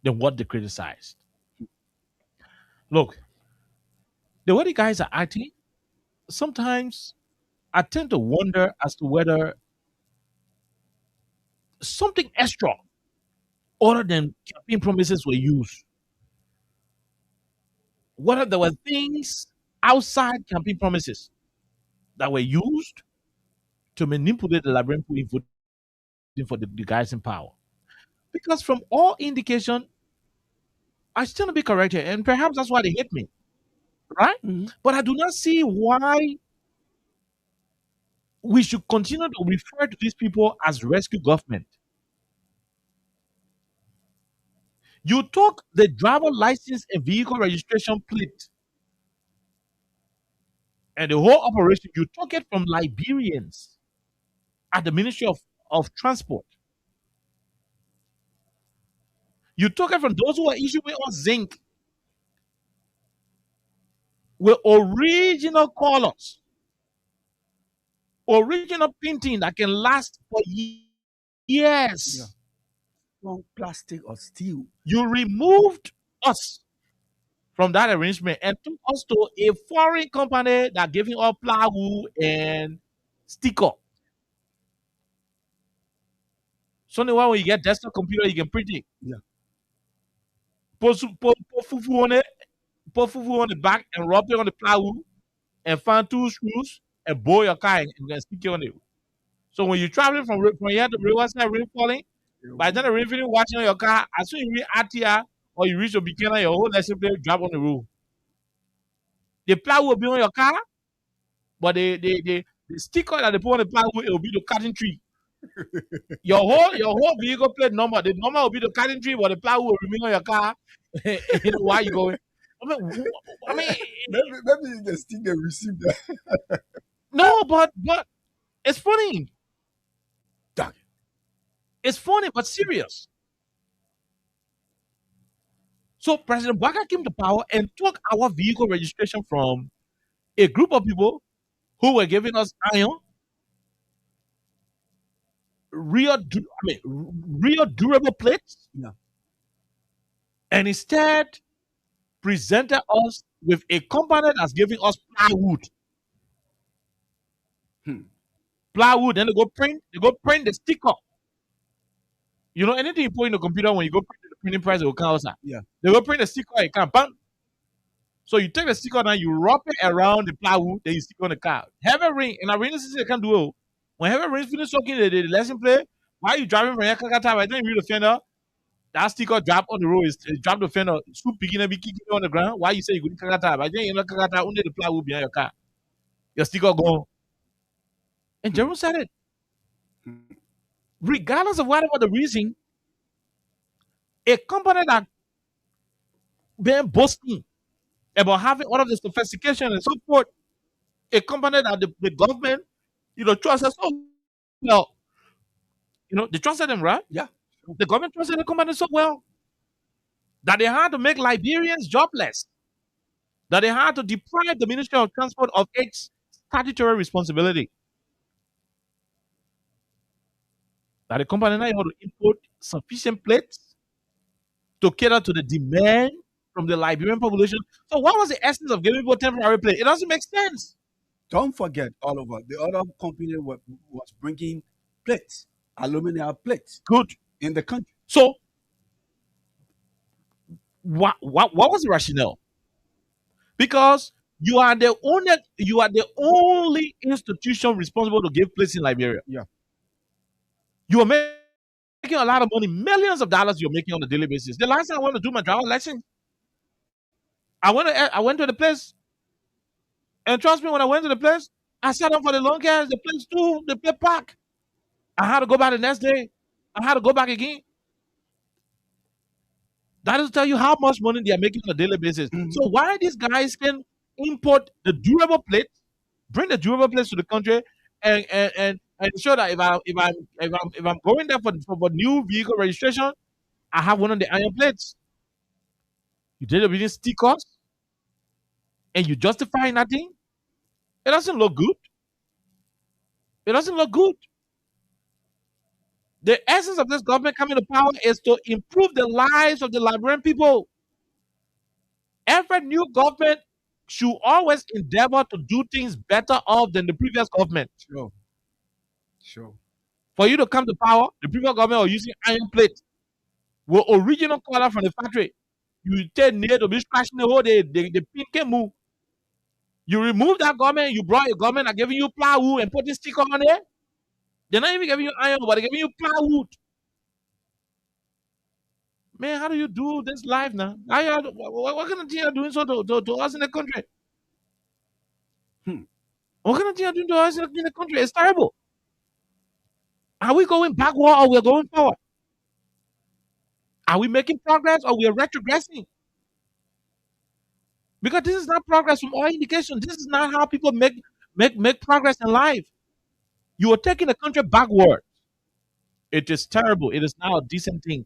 than what they criticized. Look, the way the guys are acting, sometimes I tend to wonder as to whether something extra other than campaign promises were used. Whether there were things outside campaign promises that were used to manipulate the Liberian people in voting for the guys in power. Because from all indication, I still to be corrected, and perhaps that's why they hate me, right? But I do not see why we should continue to refer to these people as rescue government. You took the driver license and vehicle registration plate and the whole operation, you took it from Liberians at the Ministry of Transport. You took it from those who are issuing us zinc with original colors, original painting that can last for years. Long plastic or steel. You removed us from that arrangement and took us to a foreign company that giving us plywood and sticker. So now when you get desktop computer, you can print it. Yeah. Put fufu on it, put fufu on the back and rub it on the plywood and find 2 screws and boil your car and stick it on it. So when you're traveling from here to Riverside, rain falling, by the time the rain finish watching on your car, as soon as you reach ATR or you reach your beginner, your whole lesson plate drop on the road. The plywood will be on your car, but the sticker that they put on the plywood, it will be the cutting tree. Your whole vehicle plate number, the number will be the cutting tree, but the plywood will remain on your car. You know why you going? I mean, maybe they still they receive that. No, but it's funny. It's funny, but serious. So President Baka came to power and took our vehicle registration from a group of people who were giving us iron, real durable plates, and instead presented us with a company that's giving us plywood. Plywood, then they go print the sticker. You know, anything you put in the computer when you go print the printing press, it will come outside. Yeah. They go print the sticker, it can't bam. So you take the sticker now, you wrap it around the plywood, then you stick on the car. Heavy rain, and I rainy season they can't do it. When heavy rain finish soaking the lesson plate, while you driving from Yakakata, by the time you read the fender, that sticker drop on the road, it drop the fender, soup beginner be kicking on the ground. Why you say you go to Kakata? By the time you know Kakata, only the plywood behind your car. Your sticker gone. And Jerome said it. Regardless of whatever the reason, a company that been boasting about having all of the sophistication and so forth, a company that the government, trusted so well. They trusted them, right? Yeah. The government trusted the company so well that they had to make Liberians jobless, that they had to deprive the Ministry of Transport of its statutory responsibility. That the company now had to import sufficient plates to cater to the demand from the Liberian population. So what was the essence of giving people temporary plate? It doesn't make sense. Don't forget, Oliver, the other company was bringing plates, aluminum plates. Good. In the country. So what was the rationale? Because you are the only institution responsible to give plates in Liberia. Yeah. You are making a lot of money, millions of dollars you're making on a daily basis. The last time I went to do my driver's license, I went to the place, and trust me, when I went to the place, I sat down for the long cars, the place too, the plate park. I had to go back the next day. I had to go back again. That is to tell you how much money they are making on a daily basis. So why these guys can import the durable plates, bring the durable plates to the country, and ensure that if I'm going there for new vehicle registration, I have one of the iron plates. You did it with stickers, and you justify nothing. It doesn't look good. It doesn't look good. The essence of this government coming to power is to improve the lives of the Liberian people. Every new government should always endeavor to do things better off than the previous government. Sure. For you to come to power, the previous government was using iron plate with original color from the factory. You take near to be scratching the hole, the pin can move. You remove that government, you brought a government that giving you plywood and put this sticker on it. They're not even giving you iron, but they're giving you plywood. Man, how do you do this life now? What kind of thing are you doing so to us in the country? What kind of thing are you doing to us in the country? It's terrible. Are we going backward or we're going forward? Are we making progress or we're retrogressing? Because this is not progress from all indications. This is not how people make progress in life. You are taking the country backward. It is terrible. It is not a decent thing.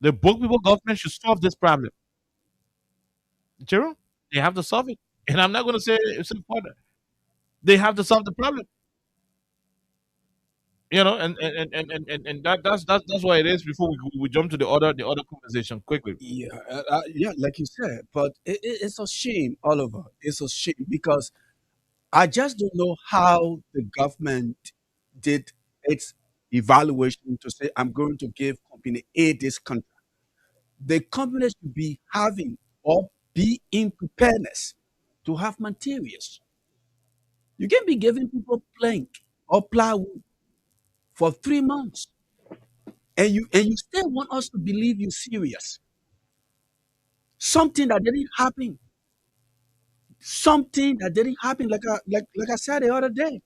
The Book People government should solve this problem. Jerome, they have to solve it. And I'm not going to say it's important. They have to solve the problem. You know, and that's what it is. Before we jump to the other conversation quickly. Yeah, like you said, but it's a shame, Oliver. It's a shame because I just don't know how the government did its evaluation to say, I'm going to give company A this contract. The company should be having or be in preparedness to have materials. You can be giving people plank or plywood for 3 months, and you still want us to believe you serious. Something that didn't happen. Something that didn't happen, like I said the other day.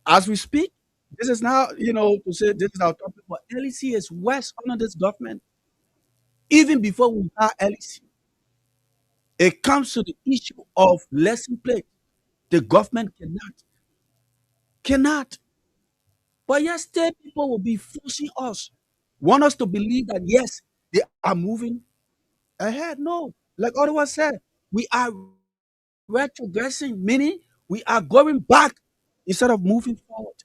As we speak, this is now, to say this is our topic, but LEC is west under this government. Even before we had LEC, it comes to the issue of lesson plate. The government cannot. But yes, still people will be forcing us, want us to believe that yes, they are moving ahead. No, like Ottawa said, we are retrogressing, meaning we are going back instead of moving forward.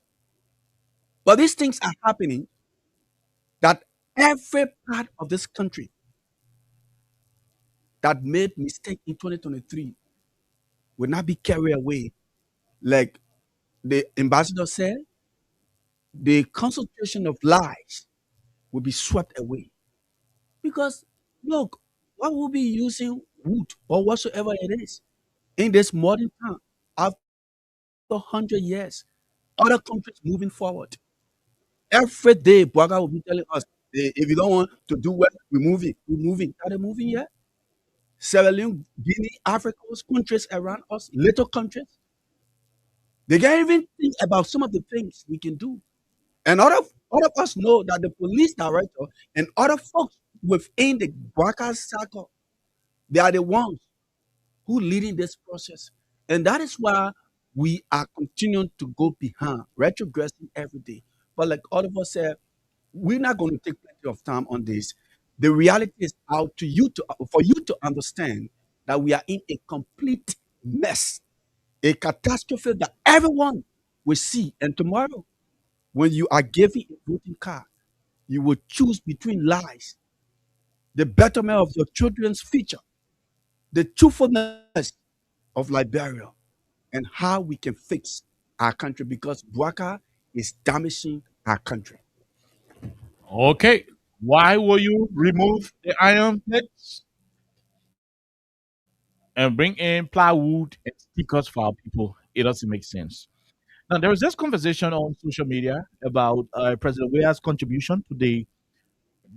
But these things are happening that every part of this country that made mistake in 2023 will not be carried away. Like the ambassador said, the concentration of lies will be swept away. Because look, what will be using wood or whatsoever it is in this modern time after 100 years, other countries moving forward. Every day, Boaga will be telling us, if you don't want to do well, we're moving. We're moving. Are they moving yet? Sierra Leone, Guinea, Africa's countries around us, little countries. They can't even think about some of the things we can do. And all of us know that the police director and other folks within the Boaga circle, they are the ones who leading this process. And that is why we are continuing to go behind, retrogressing every day. But like Oliver said, we're not going to take plenty of time on this. The reality is out to you for you to understand that we are in a complete mess, a catastrophe that everyone will see. And tomorrow, when you are given a voting card, you will choose between lies, the betterment of your children's future, the truthfulness of Liberia, and how we can fix our country because Bwaka is damaging our country. Okay. Why will you remove the iron plates and bring in plywood and stickers for our people? It doesn't make sense. Now, there was this conversation on social media about President Weah's contribution to the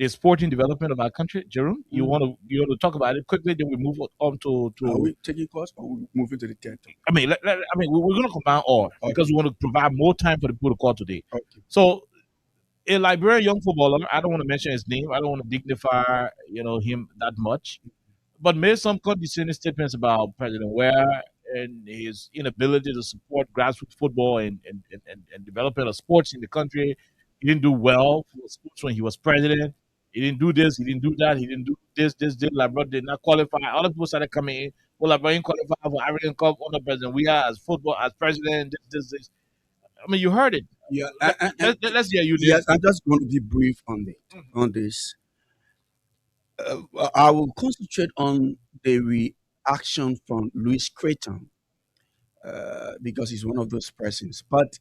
sporting development of our country. Jerome, you want to talk about it quickly? Then we move on to. Are we taking calls or we moving to the third? I mean, we're going to combine all because we want to provide more time for the people to call today. Okay. So, a Liberian young footballer, I don't want to mention his name. I don't want to dignify, him that much, but made some condescending statements about President Weah and his inability to support grassroots football and development of sports in the country. He didn't do well for sports when he was president. He didn't do this. He didn't do that. He didn't do this. Liberia did not qualify. Other people started coming in. Well, Liberia qualified for African Cup under President Weah as football as president. This. I mean, you heard it. Yeah, let's hear you. Yes, I'm just going to be brief on this. I will concentrate on the reaction from Louis Creighton because he's one of those persons. But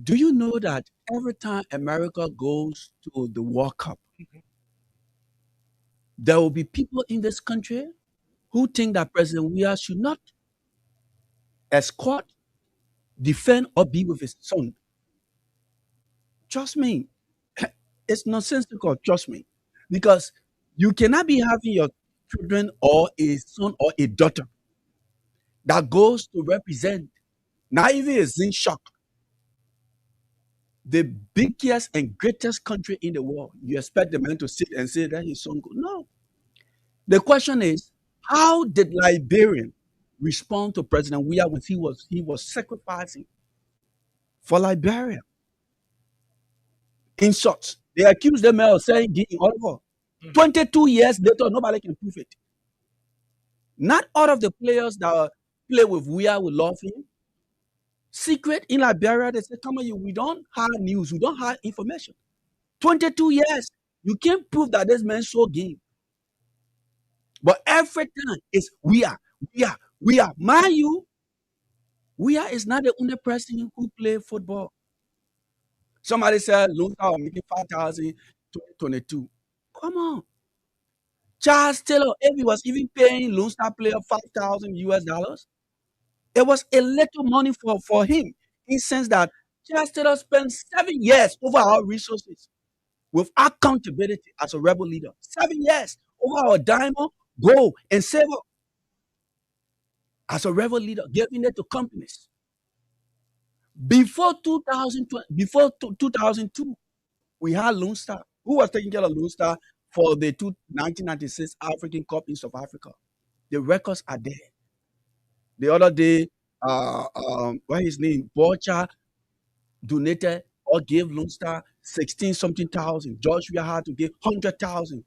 do you know that every time America goes to the World Cup, there will be people in this country who think that President Weah should not escort, defend, or be with his son. Trust me, it's nonsensical. Trust me, because you cannot be having your children or a son or a daughter that goes to represent, not even a zinc shock, the biggest and greatest country in the world. You expect the man to sit and say that his son go? No. The question is, how did Liberian respond to President Weah when he was sacrificing for Liberia? In short, they accused the man of saying Guinea Oliver. 22 years later, nobody can prove it. Not all of the players that play with Weah will love him. Secret in Liberia, they say, come on, we don't have news, we don't have information. 22 years, you can't prove that this man saw game. But every time it's we are. Mind you, we is not the only person who play football. Somebody said Lone Star making 5,000 2022. Come on. Charles Taylor, if he was even paying Lone Star player $5,000, it was a little money for him, in the sense that Charles Taylor spent 7 years over our resources with accountability as a rebel leader. 7 years over our diamond, gold, and silver as a rebel leader, giving it to companies. Before 2002, we had Lone Star. Who was taking care of Lone Star for the 1996 African Cup in South Africa? The records are there. The other day, what his name? Borcha donated or gave Lone Star 16 something thousand. George Weah had to give 100,000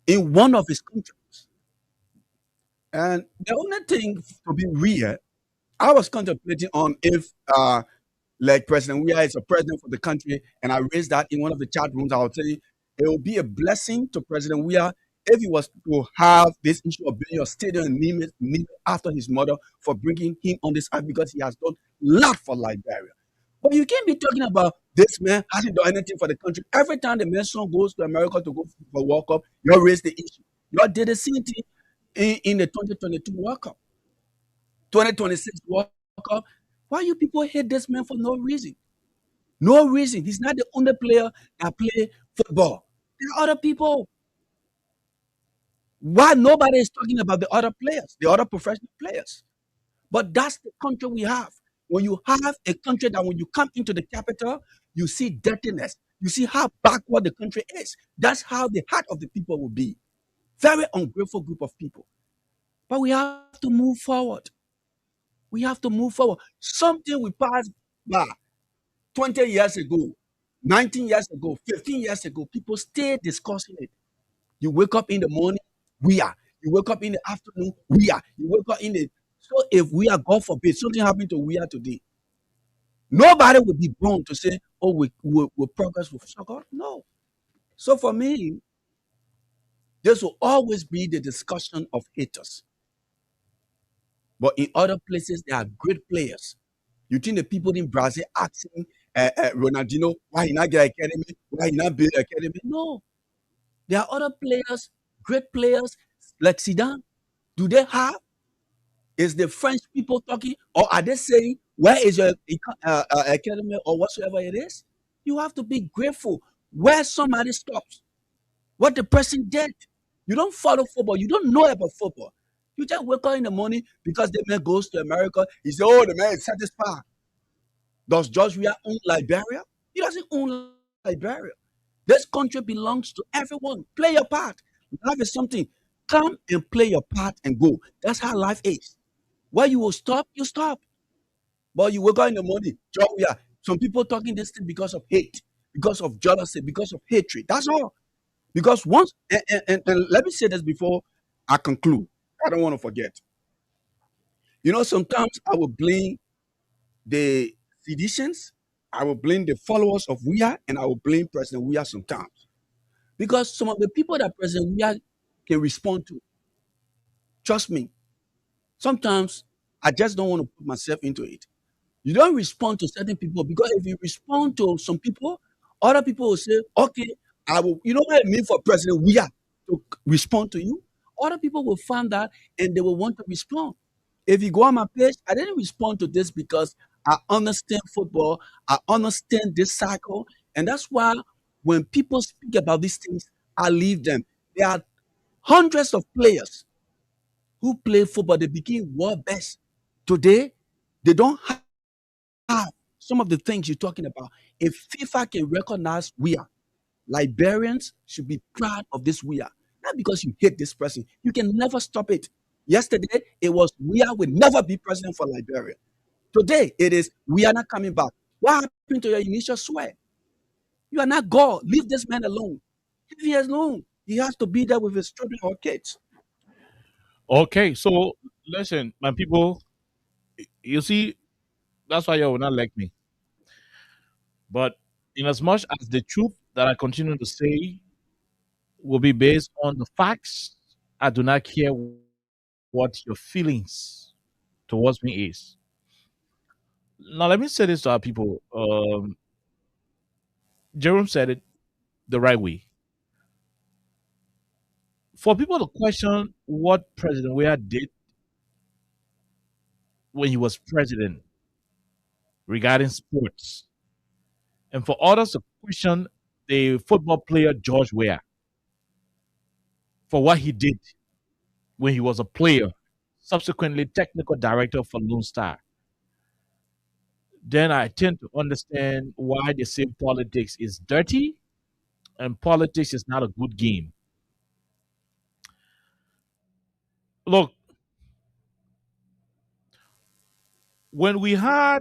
in one of his contracts. And the only thing to be real, I was contemplating on if like President Weah is a president for the country, and I raised that in one of the chat rooms. I would say it would be a blessing to President Weah if he was to have this issue of building a stadium named after his mother, for bringing him on this earth, because he has done a lot for Liberia. But you can't be talking about this man hasn't done anything for the country. Every time the man's son goes to America to go for World Cup, you raise the issue. You did the same thing in the 2022 World Cup, 2026 World Cup. Why you people hate this man for no reason? No reason. He's not the only player that play football. There are other people. Why nobody is talking about the other players, the other professional players? But that's the country we have. When you have a country that when you come into the capital, you see dirtiness. You see how backward the country is. That's how the heart of the people will be. Very ungrateful group of people. But we have to move forward. We have to move forward. Something we passed by 20 years ago, 19 years ago, 15 years ago, people still discussing it. You wake up in the morning, we are. You wake up in the afternoon, we are. You wake up in the... So if we are, God forbid, something happened to we are today, nobody would be born to say, oh, we progress with soccer. No. So for me, this will always be the discussion of haters. But in other places, there are great players. You think the people in Brazil asking Ronaldinho why he not get academy, why he not build academy? No. There are other players, great players like Zidane. Do they have? Is the French people talking, or are they saying, where is your academy or whatsoever it is? You have to be grateful where somebody stops, what the person did. You don't follow football. You don't know about football. You just wake up in the morning because the man goes to America. He says, oh, the man is satisfied. Does George Weah own Liberia? He doesn't own Liberia. This country belongs to everyone. Play your part. Life is something. Come and play your part and go. That's how life is. Where you will stop, you stop. But you wake up in the morning, George Weah. Some people talking this thing because of hate, because of jealousy, because of hatred. That's all. Because once, and let me say this before I conclude. I don't want to forget. You know, sometimes I will blame the seditionists, I will blame the followers of Weah, and I will blame President Weah sometimes. Because some of the people that President Weah can respond to, trust me, sometimes I just don't want to put myself into it. You don't respond to certain people, because if you respond to some people, other people will say, okay, I will, you know what I mean for President Weah to respond to you? Other people will find that and they will want to respond. If you go on my page, I didn't respond to this because I understand football, I understand this cycle, and that's why when people speak about these things, I leave them. There are hundreds of players who play football, they became world best. Today, they don't have some of the things you're talking about. If FIFA can recognize Weah, Liberians should be proud of this Weah. Not because you hate this person. You can never stop it. Yesterday, it was Weah will never be president for Liberia. Today, it is we are not coming back. What happened to your initial swear? You are not God. Leave this man alone. Leave him alone. He has to be there with his children or kids. Okay, so listen, my people, You see, that's why you will not like me. But in as much as the truth that I continue to say will be based on the facts, I do not care what your feelings towards me is. Now, let me say this to our people. Jerome said it the right way. For people to question what President Weah did when he was president regarding sports, and for others to question the football player George Weah for what he did when he was a player, subsequently technical director for Lone Star, then I tend to understand why they say politics is dirty and politics is not a good game. Look, when we had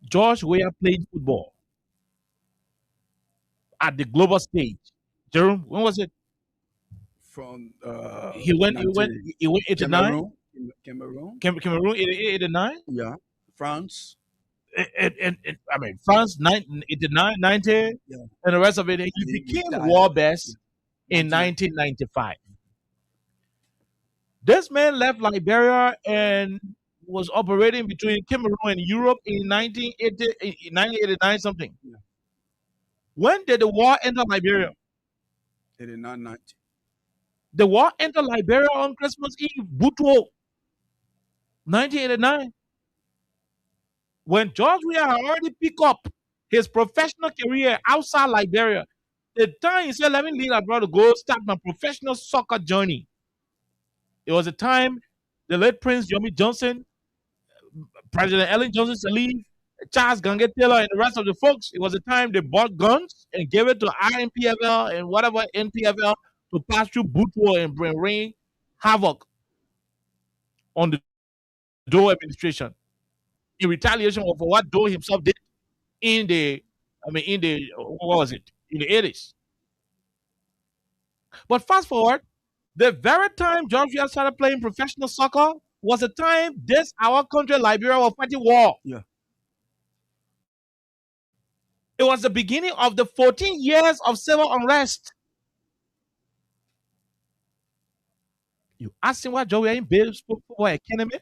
George Weah playing football at the global stage, Jerome, when was it? From He went 89? Cameroon, 89? yeah, France, I mean, France 89, 90, yeah, and the rest of it. He He became retired. world best in 1990. 1995. This man left Liberia and was operating between Cameroon and Europe in 1989 something. Yeah. When did the war enter Liberia? 89, 90. The war entered Liberia on Christmas Eve, Butuo, 1989. When George Weah had already picked up his professional career outside Liberia, the time he said, let me leave abroad to go start my professional soccer journey. It was a time the late Prince Yomi Johnson, President Ellen Johnson Sirleaf, Charles Gange Taylor, and the rest of the folks, it was a time they bought guns and gave it to INPFL and whatever NPFL to pass through Butuo and bring havoc on the Doe administration in retaliation for what Doe himself did in the, what was it, in the 80s. But fast forward, the very time George Weah started playing professional soccer was the time our country, Liberia, was fighting war. Yeah. It was the beginning of the 14 years of civil unrest. You ask him why George Weah ain't been spoke for economy?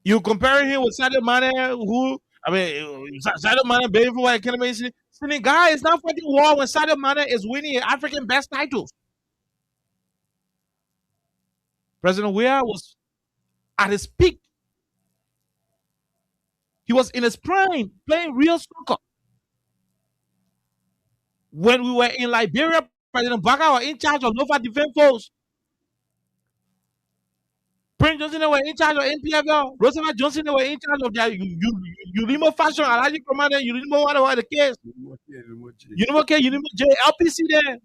You comparing him with Sadio Mane, Sadio Mane being for economy. Senegal is not fighting war when Sadio Mane is winning African best titles. President Weah was at his peak. He was in his prime playing real soccer. When we were in Liberia, President Baga was in charge of Nova Defense Force. Prince Johnson were in charge of NPFL. Roosevelt Johnson were in charge of their Ulimo Fashion, Alaji Commander, Ulimo whatever the case. Ulimo K, Ulimo J, LPC there.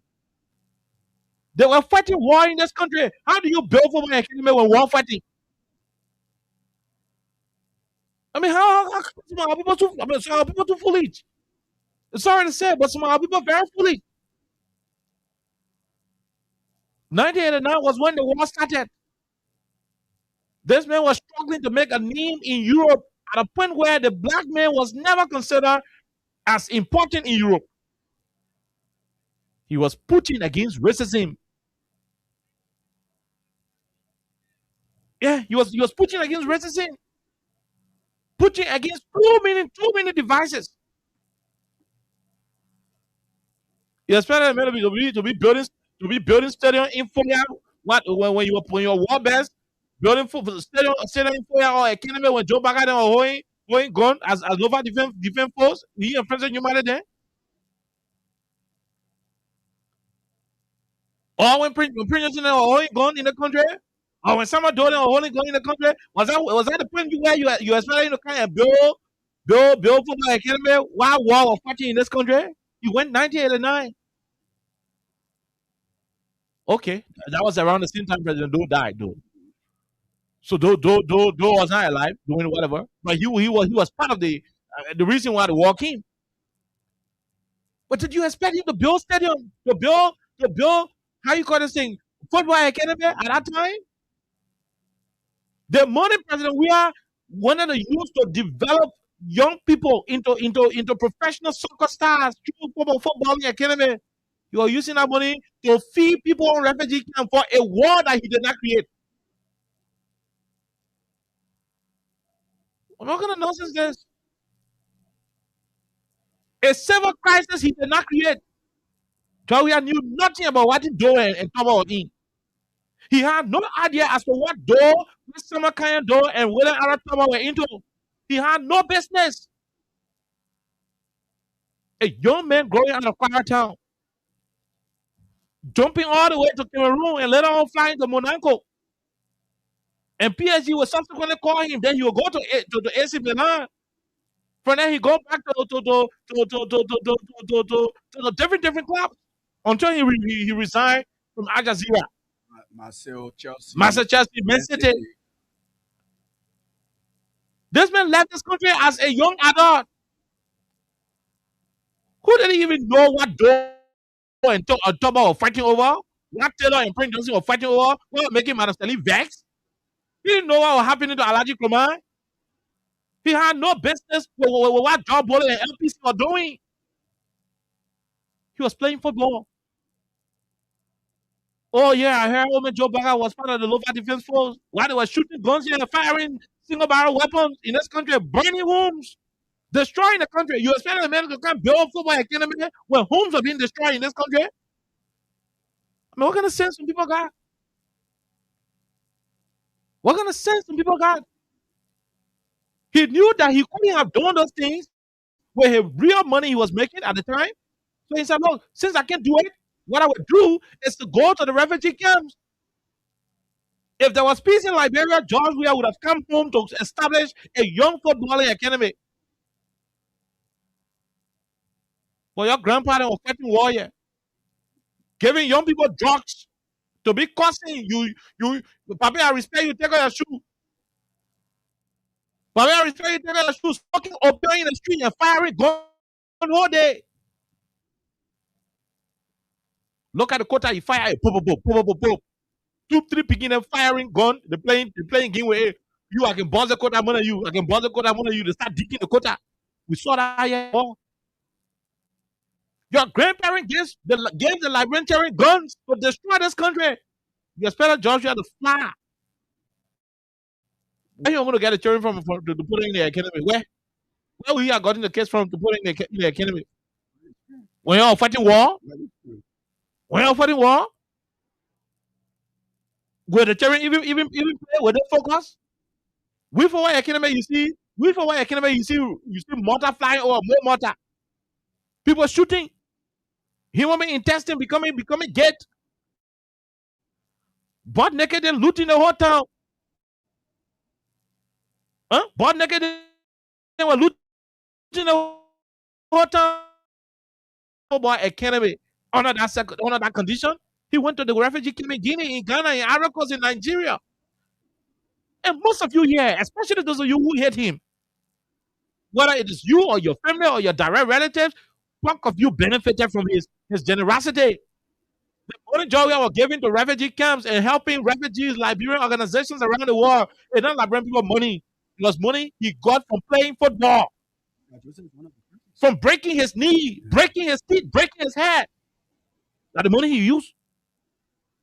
They were fighting war in this country. How do you build for my economy when war fighting? I mean, how some are people too foolish? Sorry to say, but some are people very foolish. 1989 was when the war started. This man was struggling to make a name in Europe at a point where the black man was never considered as important in Europe. He was pushing against racism. Yeah, he was pushing against racism. Pushing against too many devices. He expected to be building stadium in Foya. When you were war best, building for stadium in Foya or economy when Joe Biden was going gun as Nova Defense Force. He and President Yumade then. Or when Prince Johnson was holding gun in the country, or when someone doing or holding gun in the country, was that the point where you expected to kind of build for my economy while war was fighting in this country? You went 1989. Okay, that was around the same time President Doe died, though. So Doe was not alive doing whatever, but he was part of the reason why the war came. But did you expect him to build stadium, to build to build, how you call this thing, football academy at that time. The money President Weah wanted to use to develop young people into professional soccer stars through footballing academy. You are using that money to feed people on refugee camp for a war that he did not create. What kind of nonsense is this? A civil crisis he did not create. Jawia knew nothing about what he do and talk about him. He had no idea as to what door, what summer kind of door, and whether Arab Tama were into. He had no business. A young man growing out of Kwara Town, jumping all the way to Cameroon and later on flying to Monaco. And PSG will subsequently call him. Then he will go to the AC Milan. From there, he go back to the different clubs until he resigned from Al Jazeera. Marcel, Chelsea, Man City. This man left this country as a young adult. Who didn't even know what door and Toba were fighting over? What Taylor and Prince Johnson were fighting over? What making Manastali vex? He didn't know what was happening to Alaji Kumar. He had no business with what John Bolton and LPC were doing. He was playing football. Oh, yeah, I heard Omen Joe Baga was part of the local defense force. While they were shooting guns here and firing single barrel weapons in this country, burning homes, destroying the country. You expect America to come build football academy when homes are being destroyed in this country? I mean, what kind of sense some people got? What kind of sense some people got? He knew that he couldn't have done those things with his real money he was making at the time. So he said, look, since I can't do it, what I would do is to go to the refugee camps. If there was peace in Liberia, George Weah would have come home to establish a young footballing academy. But your grandfather was fighting warrior, giving young people drugs to be cussing you. Papi, I respect you, take off your shoe. Papi, I respect you, take off your shoes, smoking opioid in the street and firing guns all day. Look at the quota he fired. Boop, boop, boop, boop, boop. 2-3 beginning firing gun. They're playing game with you. I can bounce the quota money you. I can bounce the quota money you. They start digging the quota. We saw that here. Your grandparents gave the Liberian guns to destroy this country. You expect Joshua to fly. Where you going to get the children from to put in the academy? Where we are getting the kids from to put in the academy? When you're fighting war? When you're fighting war? Where the children even play? Where they focus? We for what academy you see mortar flying over more mortar. People shooting. Human intestine becoming gate. Butt naked and looting the whole town. Huh? Butt naked and were looting the whole town. Boy, academy under that condition. He went to the refugee camp in Guinea, in Ghana, in Ivory Coast, in Nigeria. And most of you here, especially those of you who hate him, whether it is you or your family or your direct relatives, part of you benefited from his generosity. The money Joshua was giving to refugee camps and helping refugees, Liberian organizations around the world, it's not Liberian people money. It was money he got from playing football. From breaking his knee, breaking his teeth, breaking his head. That's the money he used.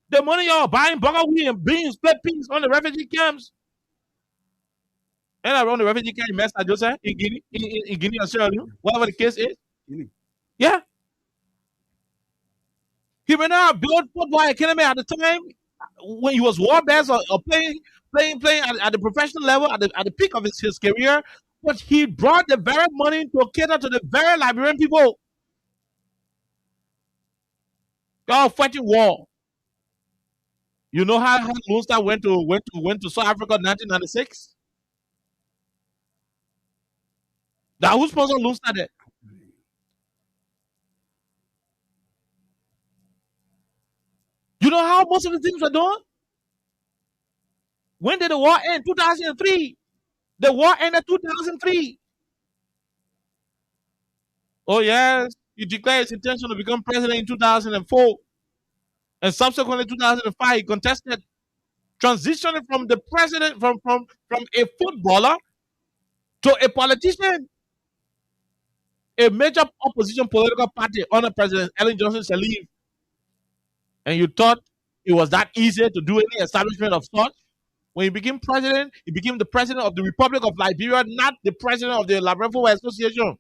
The money y'all buying burger wheat and beans, split peas on the refugee camps. And around the refugee camp in Mesa Joseph, in Guinea or Sierra Leone, whatever the case is. Yeah. He went out and built football academy at the time when he was war best or playing at the professional level at the peak of his career. But he brought the very money to cater to the very Liberian people. They are fighting war. You know how Lone Star went to South Africa in 1996? That who sponsored Lone Star there? You know how most of the things were done? When did the war end? 2003. The war ended 2003. Oh yes, he declared his intention to become president in 2004. And subsequently, 2005, he contested, transitioning from the president, from a footballer to a politician. A major opposition political party under President Ellen Johnson Sirleaf. And you thought it was that easy to do any establishment of such? When he became president, he became the president of the Republic of Liberia, not the president of the Liberian Football Association.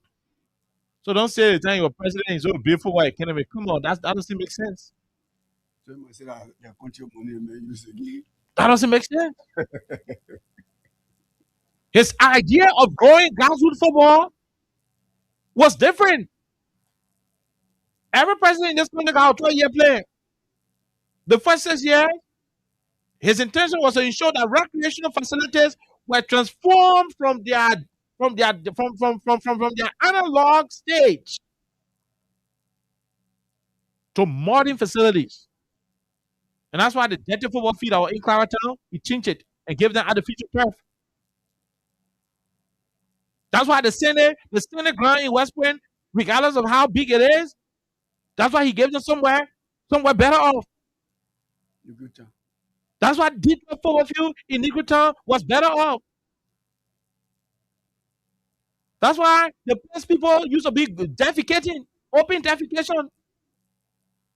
So don't say the time you were president is so beautiful white economy. Come on, that doesn't make sense. So you must say that their country money and they use again. That doesn't make sense. His idea of growing grassroots football was different. Every president in this country got a 12-year plan. The first 6 years, his intention was to ensure that recreational facilities were transformed from their analog stage to modern facilities. And that's why the dirty football field that were in Clara Town, he changed it and gave them artificial turf. That's why the Senate ground in West Point, regardless of how big it is, that's why he gave them somewhere better off. That's why Deep Football Field in Nigutan was better off. That's why the place people used to be defecating, open defecation,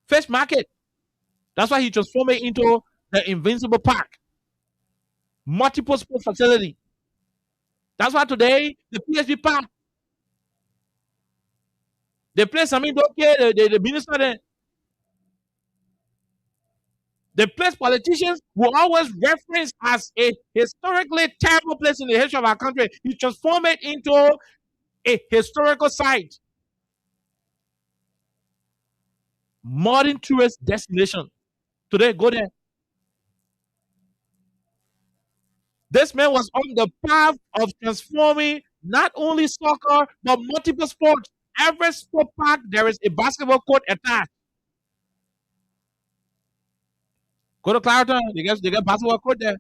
fish market. That's why he transformed it into the Invincible Park, multiple sports facility. That's why today the PSP Park, the place the minister there. The place politicians will always reference as a historically terrible place in the history of our country. He transformed it into a historical site. Modern tourist destination. Today, go there. This man was on the path of transforming not only soccer, but multiple sports. Every sport park, there is a basketball court attached. Go to Clarendon, they get basketball court there.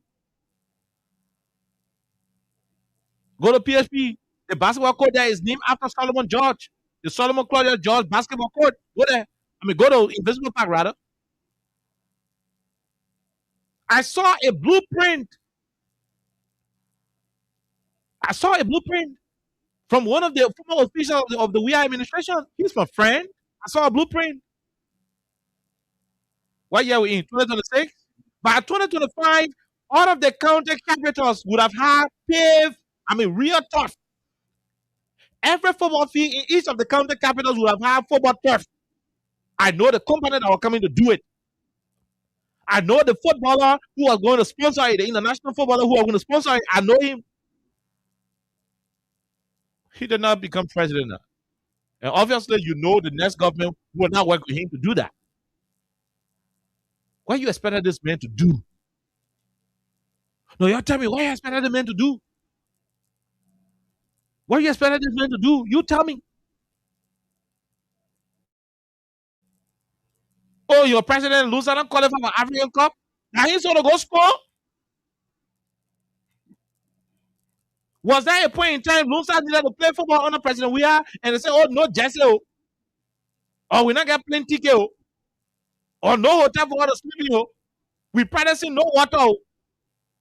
Go to PSP, the basketball court there is named after Solomon George. The Solomon Claudia George basketball court. Go there. Go to Invisible Park, rather. I saw a blueprint. From one of the former officials of the WIA administration. He's my friend. I saw a blueprint. What year are we in? 2026? By 2025, all of the county capitals would have had paved, real turf. Every football field in each of the county capitals would have had football turf. I know the company that were coming to do it. I know the footballer who was going to sponsor it, the international footballer who was going to sponsor it. I know him. He did not become president now. And obviously, you know the next government will not work with him to do that. What you expected this man to do? No, you tell me what you expected the man to do. What you expected this man to do? You tell me. Oh, your president lose and qualify for African Cup? Now he's going to go score? Was there a point in time Lunsa needed to play football under President Weah and they say, oh, no Jesse, or we not get plenty ticket, or no hotel for all the sleeping, we practicing no water,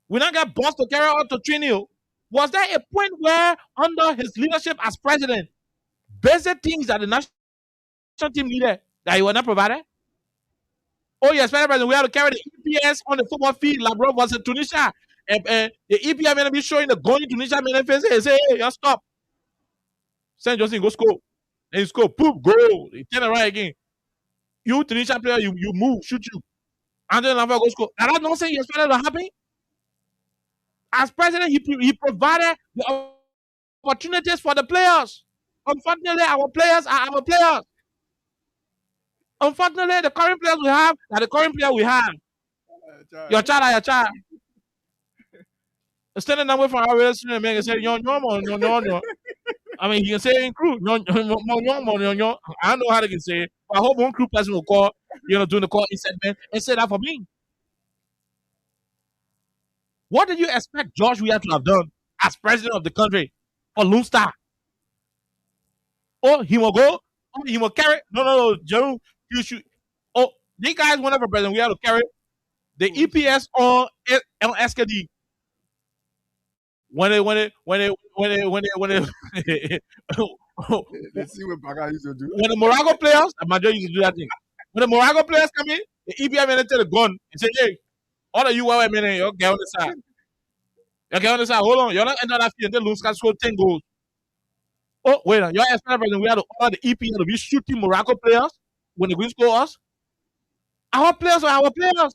we not get boss to carry out to training. Was there a point where under his leadership as president, basic things that the national team needed that he was not provided? Oh yes, President, we have to carry the EPS on the football field. Labro was in Tunisia. The EPS may be showing the going to Tunisia manifest. They say, hey, you stop. St. Johnson, go score. And you score, poop, goal. He turn around again. You Tunisia player, you move, shoot you. And then go score. And that nonsense you expected to happen? As president, he provided the opportunities for the players. Unfortunately, our players are our players. Unfortunately, the current players we have are the current player we have. Your child are your child. Standing away from our relationship, man, and say, no. He can say in crew, no. I don't know how they can say it. I hope one crew person will call, doing the call segment and say that for me. What did you expect George Weah to have done as president of the country for Lone Star? Oh, he will go? Oh, he will carry? No, Joe. You should. Oh, these guys went for president. We had to carry the EPS on SKD. When they Let's see what Baga used to do. when the Morocco players, the majority used to do that thing. When the Morocco players come in, the EPM man take the gun and say, "Hey, all of you white men, you get on the side. You get on the side. Hold on, you're not entering that field. They lose, can score 10 goals. Oh wait, your president, we had to order the EPM to be shooting Morocco players when the Greens score us. Our players are our players.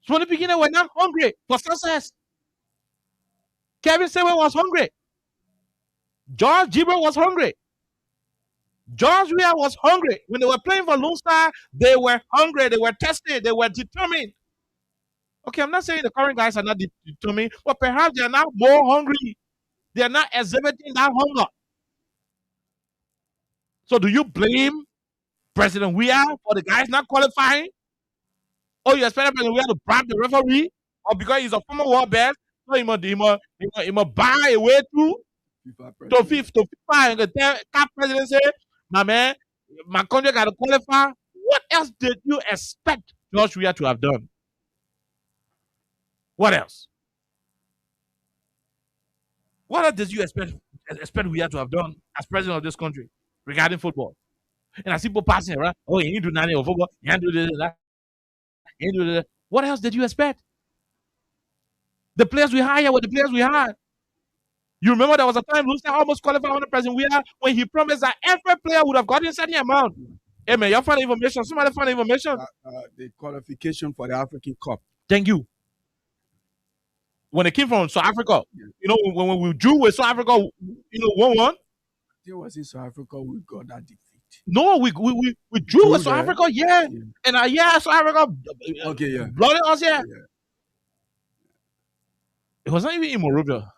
So in the beginning, we're not hungry for success. Kevin Sewen was hungry. George Gibber was hungry. George Weah was hungry. When they were playing for Lone Star, they were hungry. They were tested. They were determined. Okay, I'm not saying the current guys are not determined, but perhaps they are now more hungry. They are not exhibiting that hunger. So do you blame President Weah for the guys not qualifying? Or you expect President Weah to bribe the referee? Or because he's a former world best, so he must buy a way through to FIFA and the CAF president say, my man, my country got to qualify. What else did you expect George Weah to have done? What else? What else did you expect Weah to have done as president of this country regarding football? And I see people passing around, oh, he didn't do nothing of football, he didn't do this, that. He didn't do that. What else did you expect? The players we hired were the players we had. You remember there was a time Lucia almost qualified under President Weah when he promised that every player would have gotten a certain amount. Hey man, you find information. Somebody find information. The qualification for the African Cup. Thank you. When they came from South Africa, you know, when we drew with South Africa, 1-1. It was in South Africa we got that defeat. No, we drew with South Africa, yeah. And South Africa blooded us, yeah. It was not even in Morovia.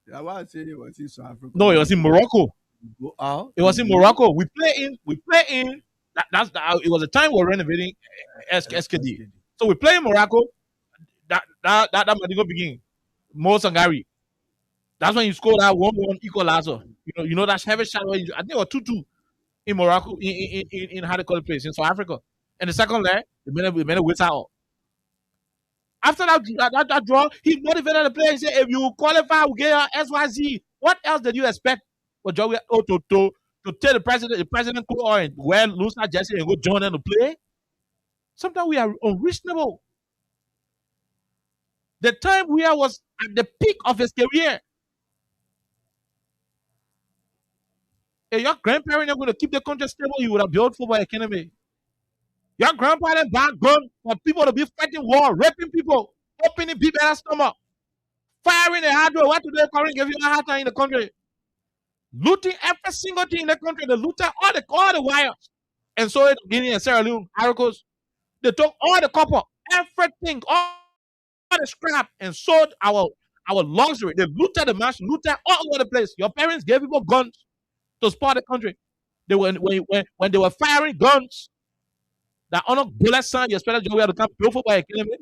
Yeah, why I said it was in South Africa. No, it was in Morocco. Go out. It was in Morocco. We play in. It was a time we were renovating SKD. So we play in Morocco. That Madigo begin. Mo Sangari. That's when you scored that 1-1 equalizer. You know that heavy shot. I think it was 2-2 in Morocco in how they call it place in South Africa. And the second leg, we made it without. After that draw, he motivated the players. He said, if you qualify, we'll get SYZ. What else did you expect for Joe to tell the president go on and wear Lucia jersey and go join them to play? Sometimes we are unreasonable. The time Weah was at the peak of his career. If your grandparents are going to keep the country stable, you would have built football academy. Your grandparents back gun for people to be fighting war, raping people, opening people's stomach, firing a hard way. What do they call it? Give you a hard time in the country. Looting every single thing in the country. They looted all the wires. And so in Guinea and Sierra Leone, Arcos, they took all the copper, everything, all the scrap, and sold our luxury. They looted the match, looted all over the place. Your parents gave people guns to support the country. They were when they were firing guns. That honor bullet son, you expect Joe to come pro football academy.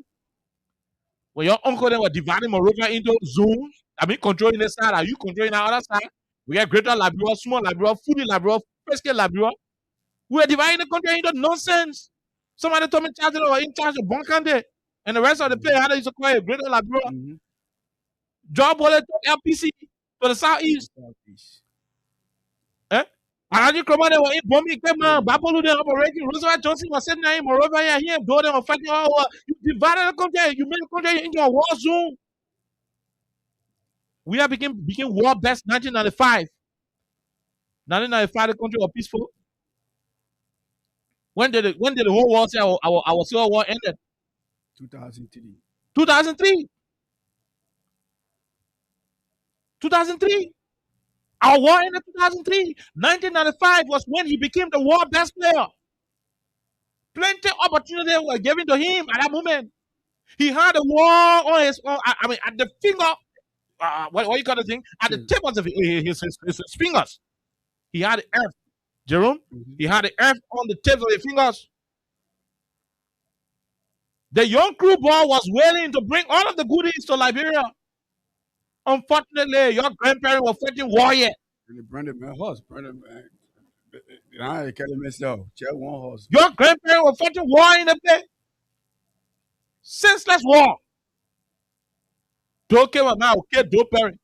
When your uncle then were dividing Morovia into zones, controlling this side, are you controlling the other side? We have Greater Liberia, Small Liberia, Fully Liberia, Presque Liberia. We are dividing the country into nonsense. Somebody told me they were in charge of Bonkande, and the rest of the players had to acquire Greater Liberia. Job bullet to LPC to the southeast. Alaji Kroma, they were in bombing equipment. Babolu, they operating. Roosevelt Johnson was sitting there in Morovia here. Though they were fighting all over. You divided the country. You made the country into a war zone. We have became war best 1995. 1995, the country was peaceful. When did the whole world say our civil war ended? 2003. 2003. 2003. Our war ended 2003. 1995 was when he became the world best player. Plenty of opportunity were given to him at that moment. He had a war on his, at the finger, what you call the thing? At the tip of his fingers. He had the earth. Jerome, he had the earth on the tips of his fingers. The young crew boy was willing to bring all of the goodies to Liberia. Unfortunately, your grandparents were fighting war yet. And the Brandon man horse, Brandon man. I can't myself. Check one horse. Your grandparents were fighting war in the place. Senseless war. Don't care what now, okay, don't parent.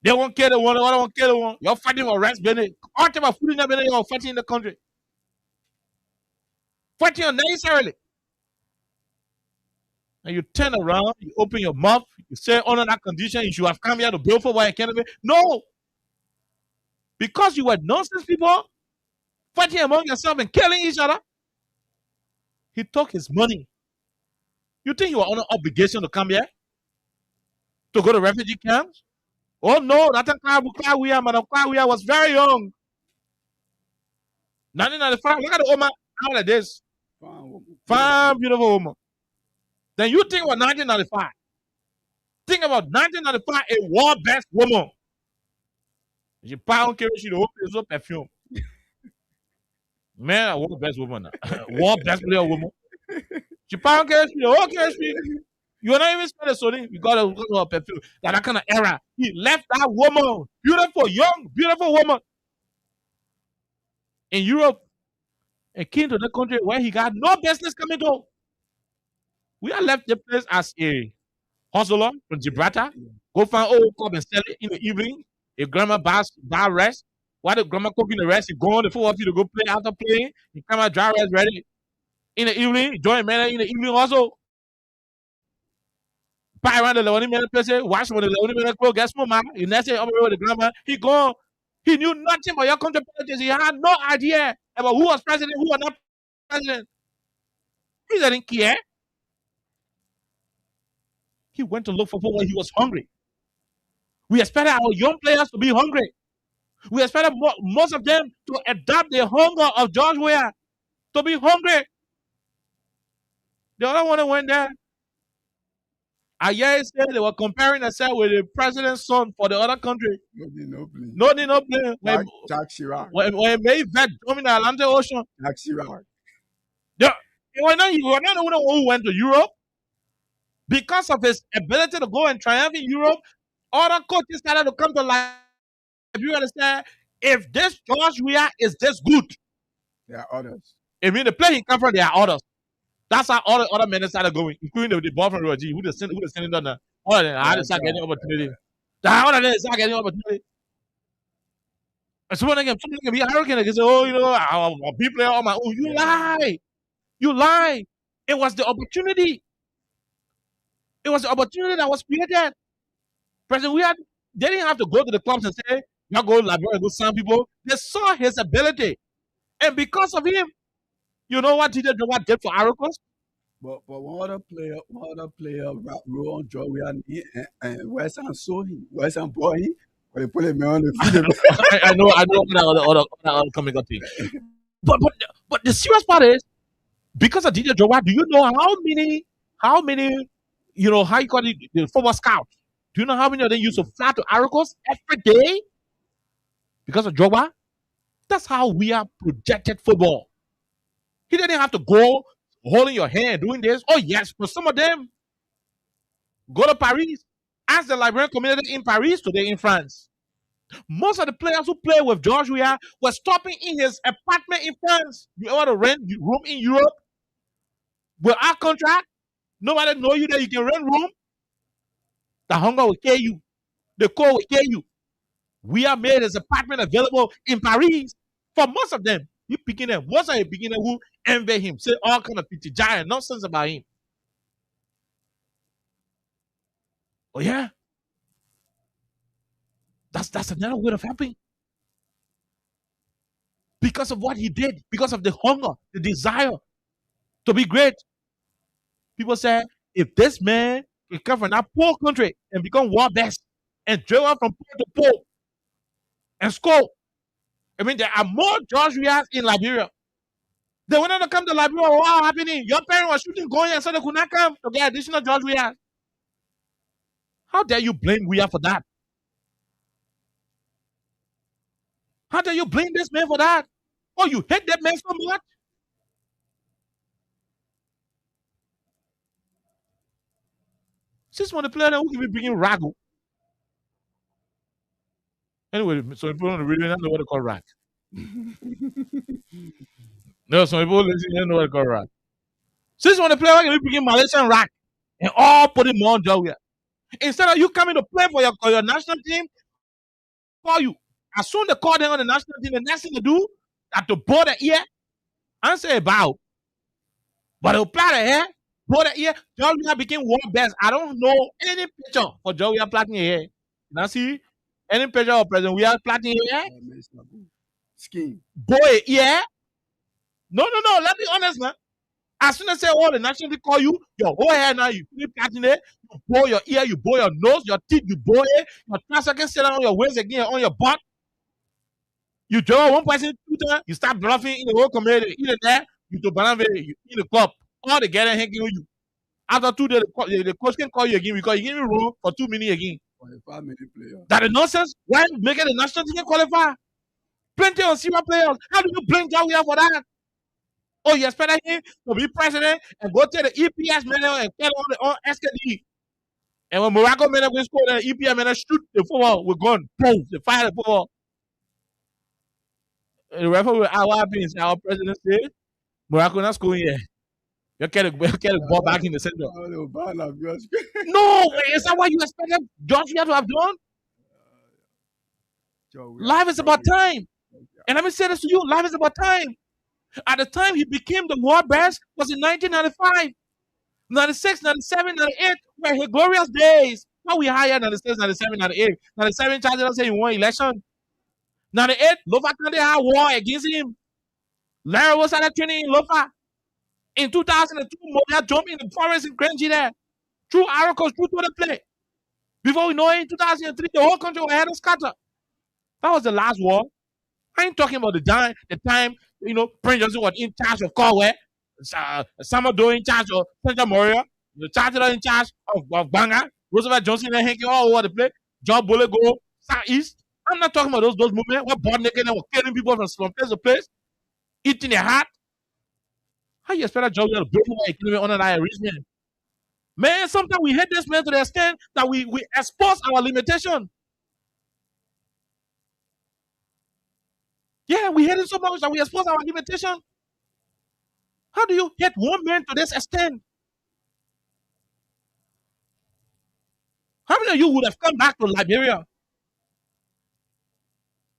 They won't kill the one, they won't kill the one. You're fighting for rest, Benny. All time of food in the Benny, you're fighting in the country. Fighting unnecessarily. And you turn around, you open your mouth, you say, under that condition, you should have come here to build for why you can't be. No. Because you were nonsense people fighting among yourselves and killing each other. He took his money. You think you were under obligation to come here? To go to refugee camps? Oh no, that Klawia, Madam Klawia was very young. 1995, look at the woman out of this. Fine, beautiful woman. Then you think about 1995. Think about 1995, a war best woman. She pound carry she the whole place of perfume. Man, a war best woman. War best player woman. She pound carry she the whole carry. You're not even spending Sony. You got a perfume. That kind of era. He left that woman, beautiful, young, beautiful woman, in Europe, and came to the country where he got no business coming to. We are left the place as a hustler from Gibraltar. Go find old club and sell it in the evening. If grandma bar rest, while the grandma cooking the rest, he go on the floor for you to go play after playing. He come out dry rest ready. In the evening, join man in the evening also. Buy around the 11 minute place, watch when the 11 minute clothes get small, man. You never say, I'm with the grandma. He gone. He knew nothing about your country politics. He had no idea about who was president, who was not president. He didn't care. He went to look for football when he was hungry. We expected our young players to be hungry. We expected most of them to adapt the hunger of George Weah, to be hungry. The other one that went there, Aya said they were comparing themselves with the president's son for the other country. No, they no play. Jacques Chirac. When they vet dominate the Atlantic Ocean. Jacques Chirac. Yeah, you were not the one who went to Europe. Because of his ability to go and triumph in Europe, other coaches started to come to life. You understand? If this George Weah is this good, there are others. I mean, the play he come from, there are others. That's how all the other men started going, including the ball from Roger, who the sending down there. All of them, I had to start getting opportunity. All of them start getting opportunity. And someone can be arrogant and say, oh, you know, I'll be player on my own. You lie. You lie. It was the opportunity. It was the opportunity that was created. President Weah, they didn't have to go to the clubs and say, y'all go to Liberia and go sign people. They saw his ability. And because of him, you know what DJ Drogba did for Ivory Coast? But one other player, Ron George Weah and West Ham saw him. West Ham bought him. But they put him on the field. I know other coming up thing. But the serious part is, because of DJ Drogba, do you know how many, you know, how you call it, the football scouts? Do you know how many of them used to fly to Ivory Coast every day? Because of Drogba? That's how we are projected football. He didn't have to go holding your hand doing this. Oh, yes, but some of them go to Paris. Ask the Liberian community in Paris today in France. Most of the players who play with George Weah were stopping in his apartment in France. You ever to rent room in Europe? With our contract, nobody know you that you can rent room. The hunger will kill you. The cold will kill you. Weah made his apartment available in Paris for most of them. You picking them. Most of the beginner who envy him, say all kind of pity giant nonsense about him. Oh yeah, that's another way of helping. Because of what he did, because of the hunger, the desire to be great. People say, if this man can come from that poor country and become world best and travel from pole to pole and score, I mean, there are more George Weahs in Liberia. They wanted to come to Liberia. What was happening? Your parents were shooting going and so they could not come to get additional George Weahs. How dare you blame Weah for that? How dare you blame this man for that? Oh, you hate that man so much? Since when the player who can be bringing Ragu. Anyway, so people on the radio don't know what to call rag. No, some people listen, you know what called rack. Since when the player can begin Malaysian rack and all put him on Jawia. Instead of you coming to play for your national team, call you. As soon as they call them on the national team, the next thing they do at the board the ear and say about. But they'll play the hair, board the ear. Jawia became world best. I don't know any picture for Jawia plaiting hair. You now see any picture of President we are plaiting hair? Scheme. Boy, yeah. No. Let's be honest, man. As soon as say, oh, the national team call you, your whole hair now, you keep cutting it, you blow your ear, you blow your nose, your teeth, you blow it, your transfer can sit on your waist again, on your butt. You draw one person, 2 times, you start bluffing in the whole community, either there, you to banana, you in the club, all together hanging on you. After 2 days, the coach can call you again because you give me wrong for 2 minutes again. 5-minute player. That is nonsense. Why making the national team qualify? Plenty of senior players. How do you blame Jawia for that? Oh, you expect him to be president and go to the EPS man and tell on SKD. And when Morocco man will score, the EPS man shoot the football with gun. Boom, they fire the football. The referee will our beings, our president said, Morocco not scoring yet. You get the ball back in the center. No, is that what you expected Joshua to have done? Life is about time. And let me say this to you, life is about time. At the time he became the world best was in 1995. 96, 97, 98 were his glorious days. How we higher 96, 97, 98. 97 Charles say he won election. 98, Lofa Kande had war against him. Larry was at the training in Lofa. In 2002, Moya jumped in the forest in Krenji there. Through Aracos, through to the play. Before we know it, in 2003, the whole country was head of scatter. That was the last war. I ain't talking about the time, you know, Prince Johnson was in charge of Corway, Samadou in charge of Central Moria, the Chancellor in charge of Banga, Roosevelt Johnson and Henry all over the place, John Bullet go southeast. I'm not talking about those movements where born naked and were killing people from place to place, eating their heart. How you expect that Joe to break away killing under that arrangement? Man, sometimes we hate this man to the extent that we expose our limitation. Yeah, we hate it so much that we expose our limitation. How do you hate one man to this extent? How many of you would have come back to Liberia?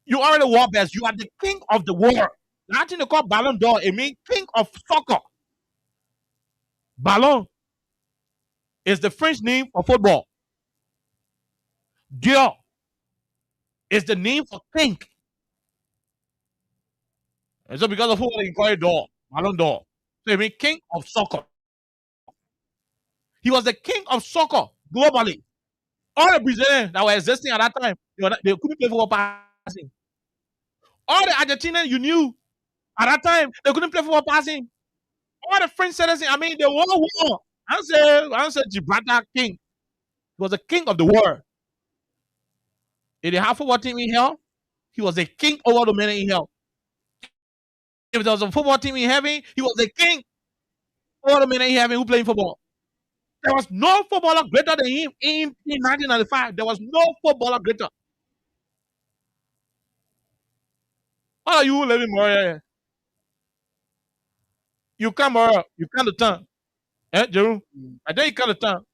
You are the world best. You are the king of the world. That thing they call Ballon d'Or. It means king of soccer. Ballon is the French name for football. Dior is the name for king. And so because of football, they call it d'Or, Ballon d'Or. So it means king of soccer. He was the king of soccer globally. All the Brazilians that were existing at that time, they couldn't play football passing. All the Argentinians you knew at that time, they couldn't play football passing. All the French citizens, I mean, they won war. I said Gibraltar king. He was the king of the world. If they have football team in hell, he was the king over the men in hell. If there was a football team in heaven, he was the king over the men in heaven who played football. There was no footballer greater than him in 1995. There was no footballer greater. How are you living more? You come or you come to town. Jerome? I think you come to town.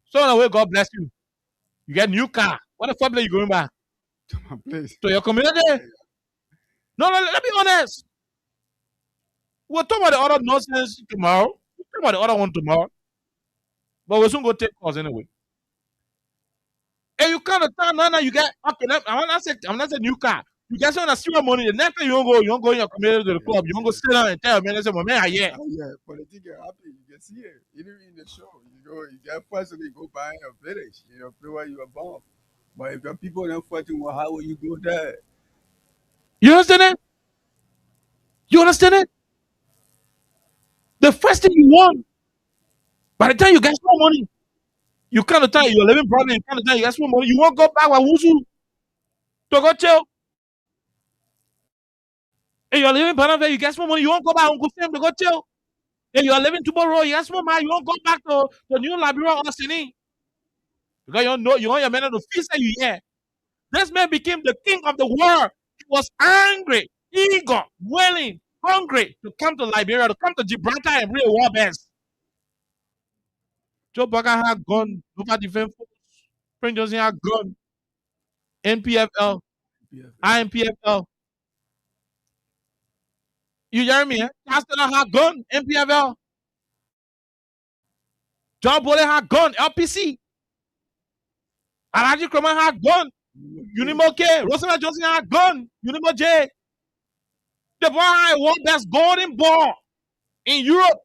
So in a way, God bless you. You get a new car. What the fuck are you going back? To my place. To your community? No, let me be honest. We'll talk about the other nonsense tomorrow. We'll talk about the other one tomorrow. But we'll soon go take calls anyway. And you come to town now, you get okay. I'm not saying new car. You get some serious money. The next time you don't go in your community to the club. You don't go sit down and tell me, "Man, yeah." But the thing happen, you can see it. Even in the show, you get first you go by your village, play where you are born. But if your people don't fighting, well, how will you go there? You understand it? You understand it? The first thing you want, by the time you get some money, you can't tell you're living problem, you can't tell you get some money, you won't go back with Wusu to go chill. And you're living Panama, you get some money, you won't go back Uncle Sam to go chill. And you're living tomorrow, you get some money, you won't go back to New Liberia or Sydney. Because you want your men to feast you here. This man became the king of the world. He was angry, eager, willing, hungry to come to Liberia, to come to Gibraltar and bring a war base. Joe Bugger had gone over defense force. Prince Johnson had gone. NPFL, INPFL. You hear me? Chancellor had gone. NPFL. John Boley had gone. LPC. Alaji Kroman had gone. Unimo K. Rosamond Johnson had gone. Unimo J. The boy had won best golden ball in Europe.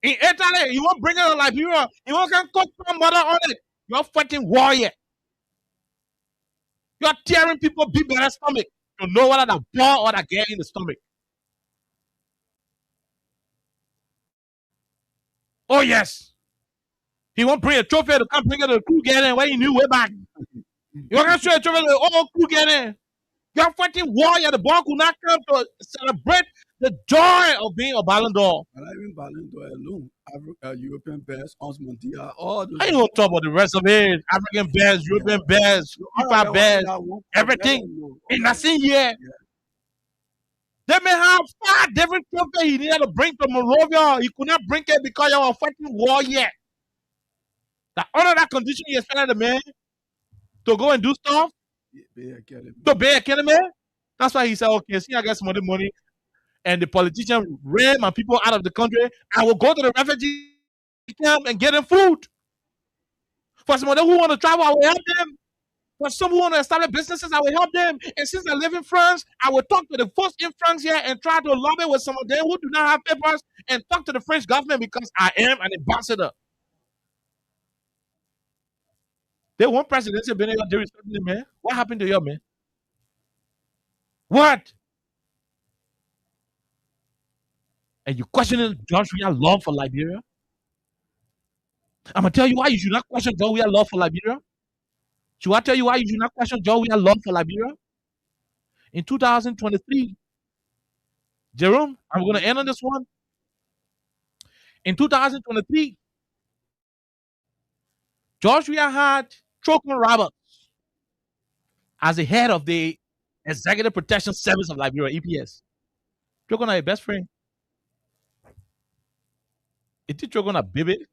In Italy, you won't bring it to Liberia. You won't can cook some mother on it. You're fighting warrior. You're tearing people big by their stomach to know whether the ball or the girl in the stomach. Oh yes. He won't bring a trophy to come bring it to the crew get in where he knew way back. You're gonna show a trophy to the old crew get in. You're fighting warrior. The ball could not come to celebrate the joy of being a Ballon d'Or. And even Ballon d'Or alone, European best, Ons Montia, all those. I ain't gonna talk about the rest of it. African best, European best, FIFA best, everything in the same year. They may have 5 different trophies he needed to bring to Monrovia. He could not bring it because you were fighting war yet. The under that condition he expected the man to go and do stuff, to Bay Academy. That's why he said, okay, see, I got some money, and the politician ran my people out of the country. I will go to the refugee camp and get them food. For some of them who want to travel, I will help them. For some who want to establish businesses, I will help them. And since I live in France, I will talk to the folks in France here and try to lobby with some of them who do not have papers and talk to the French government because I am an ambassador. They want presidential benefit, they respect me, man. What happened to you, man? What? And you questioning George Weah's love for Liberia? I'm going to tell you why you should not question George Weah's love for Liberia. Should I tell you why you should not question George Weah's love for Liberia? In 2023, Jerome, I'm going to end on this one. In 2023, George Weah had Trokman Roberts as the head of the Executive Protection Service of Liberia, EPS. Trokman is your best friend. Is it Trokman a baby?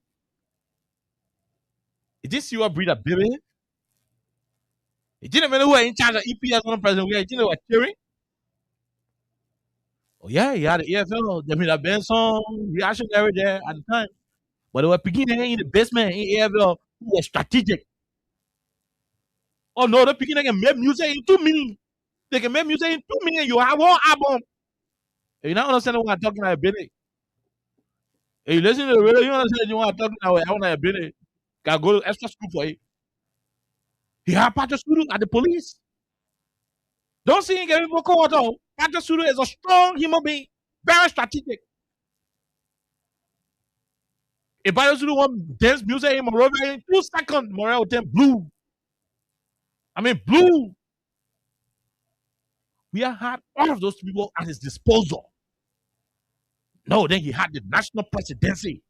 Is this your breed a baby? You didn't even know who was in charge of EPS when President Weah, you didn't know what cheering? Oh yeah, he had the EFL. There may have been some reactionary there at the time. But they were beginning in the basement in EFL who was strategic. Oh no, the beginning can make music in 2 minutes. They can make music in 2 minutes. You have one album. You don't understand what I'm talking about, Billy. If you listen to the radio, you understand what I'm talking about. I want to Billy. Can go to extra school for it. He had Patrick Sudu at the police. Don't see him get people caught out. Patrick Sudu is a strong human being, very strategic. If Patrick Sudu want dance music in Monrovia in 2 seconds, Monrovia will turn blue. I mean, blue. We have had all of those people at his disposal. No, then he had the national presidency.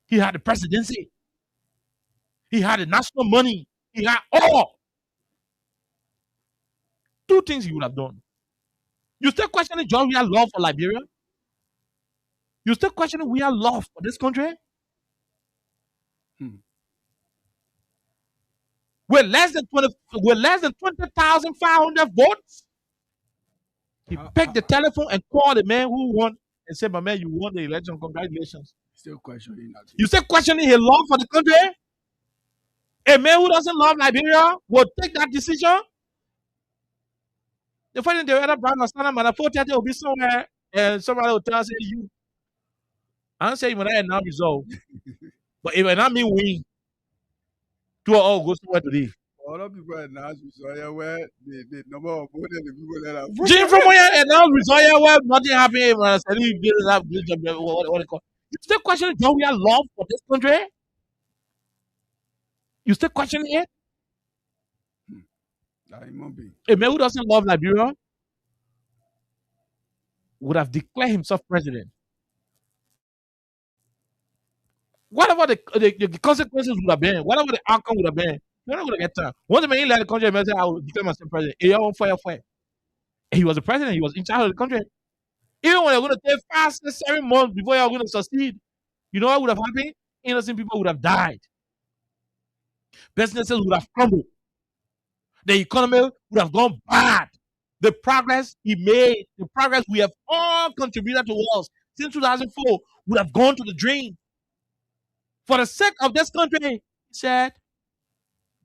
He had the presidency. He had the national money. He had all. 2 things he would have done. You still questioning George Weah's love for Liberia? You still questioning Weah's love for this country? With less than 20,500 votes, he picked the telephone and called the man who won and said, "My man, you won the election. Congratulations." Still questioning that. You still questioning his love for the country? A man who doesn't love Liberia will take that decision. The funny thing, the other brand of standard man, I thought will be somewhere and somebody will tell us, you. I don't say when I now resolve. But if I mean we, 2 all go somewhere today. All of people announced Resort where the number of votes and the people that are Jim from where announced Resort where nothing happened. When I said he did have good job, what they call. You still questioning George Weah's love for this country? You still questioning it? It won't be. A man who doesn't love Liberia would have declared himself president. Whatever the consequences would have been, whatever the outcome would have been, he You're not going to get time. Once the man left the country, the man said, I will declare myself president. And he was the president. He was in charge of the country. Even when they're going to take 5, 6, 7 months before you're going to succeed, you know what would have happened? Innocent people would have died. Businesses would have crumbled. The economy would have gone bad. The progress he made, the progress we have all contributed towards since 2004 would have gone to the drain. For the sake of this country, he said,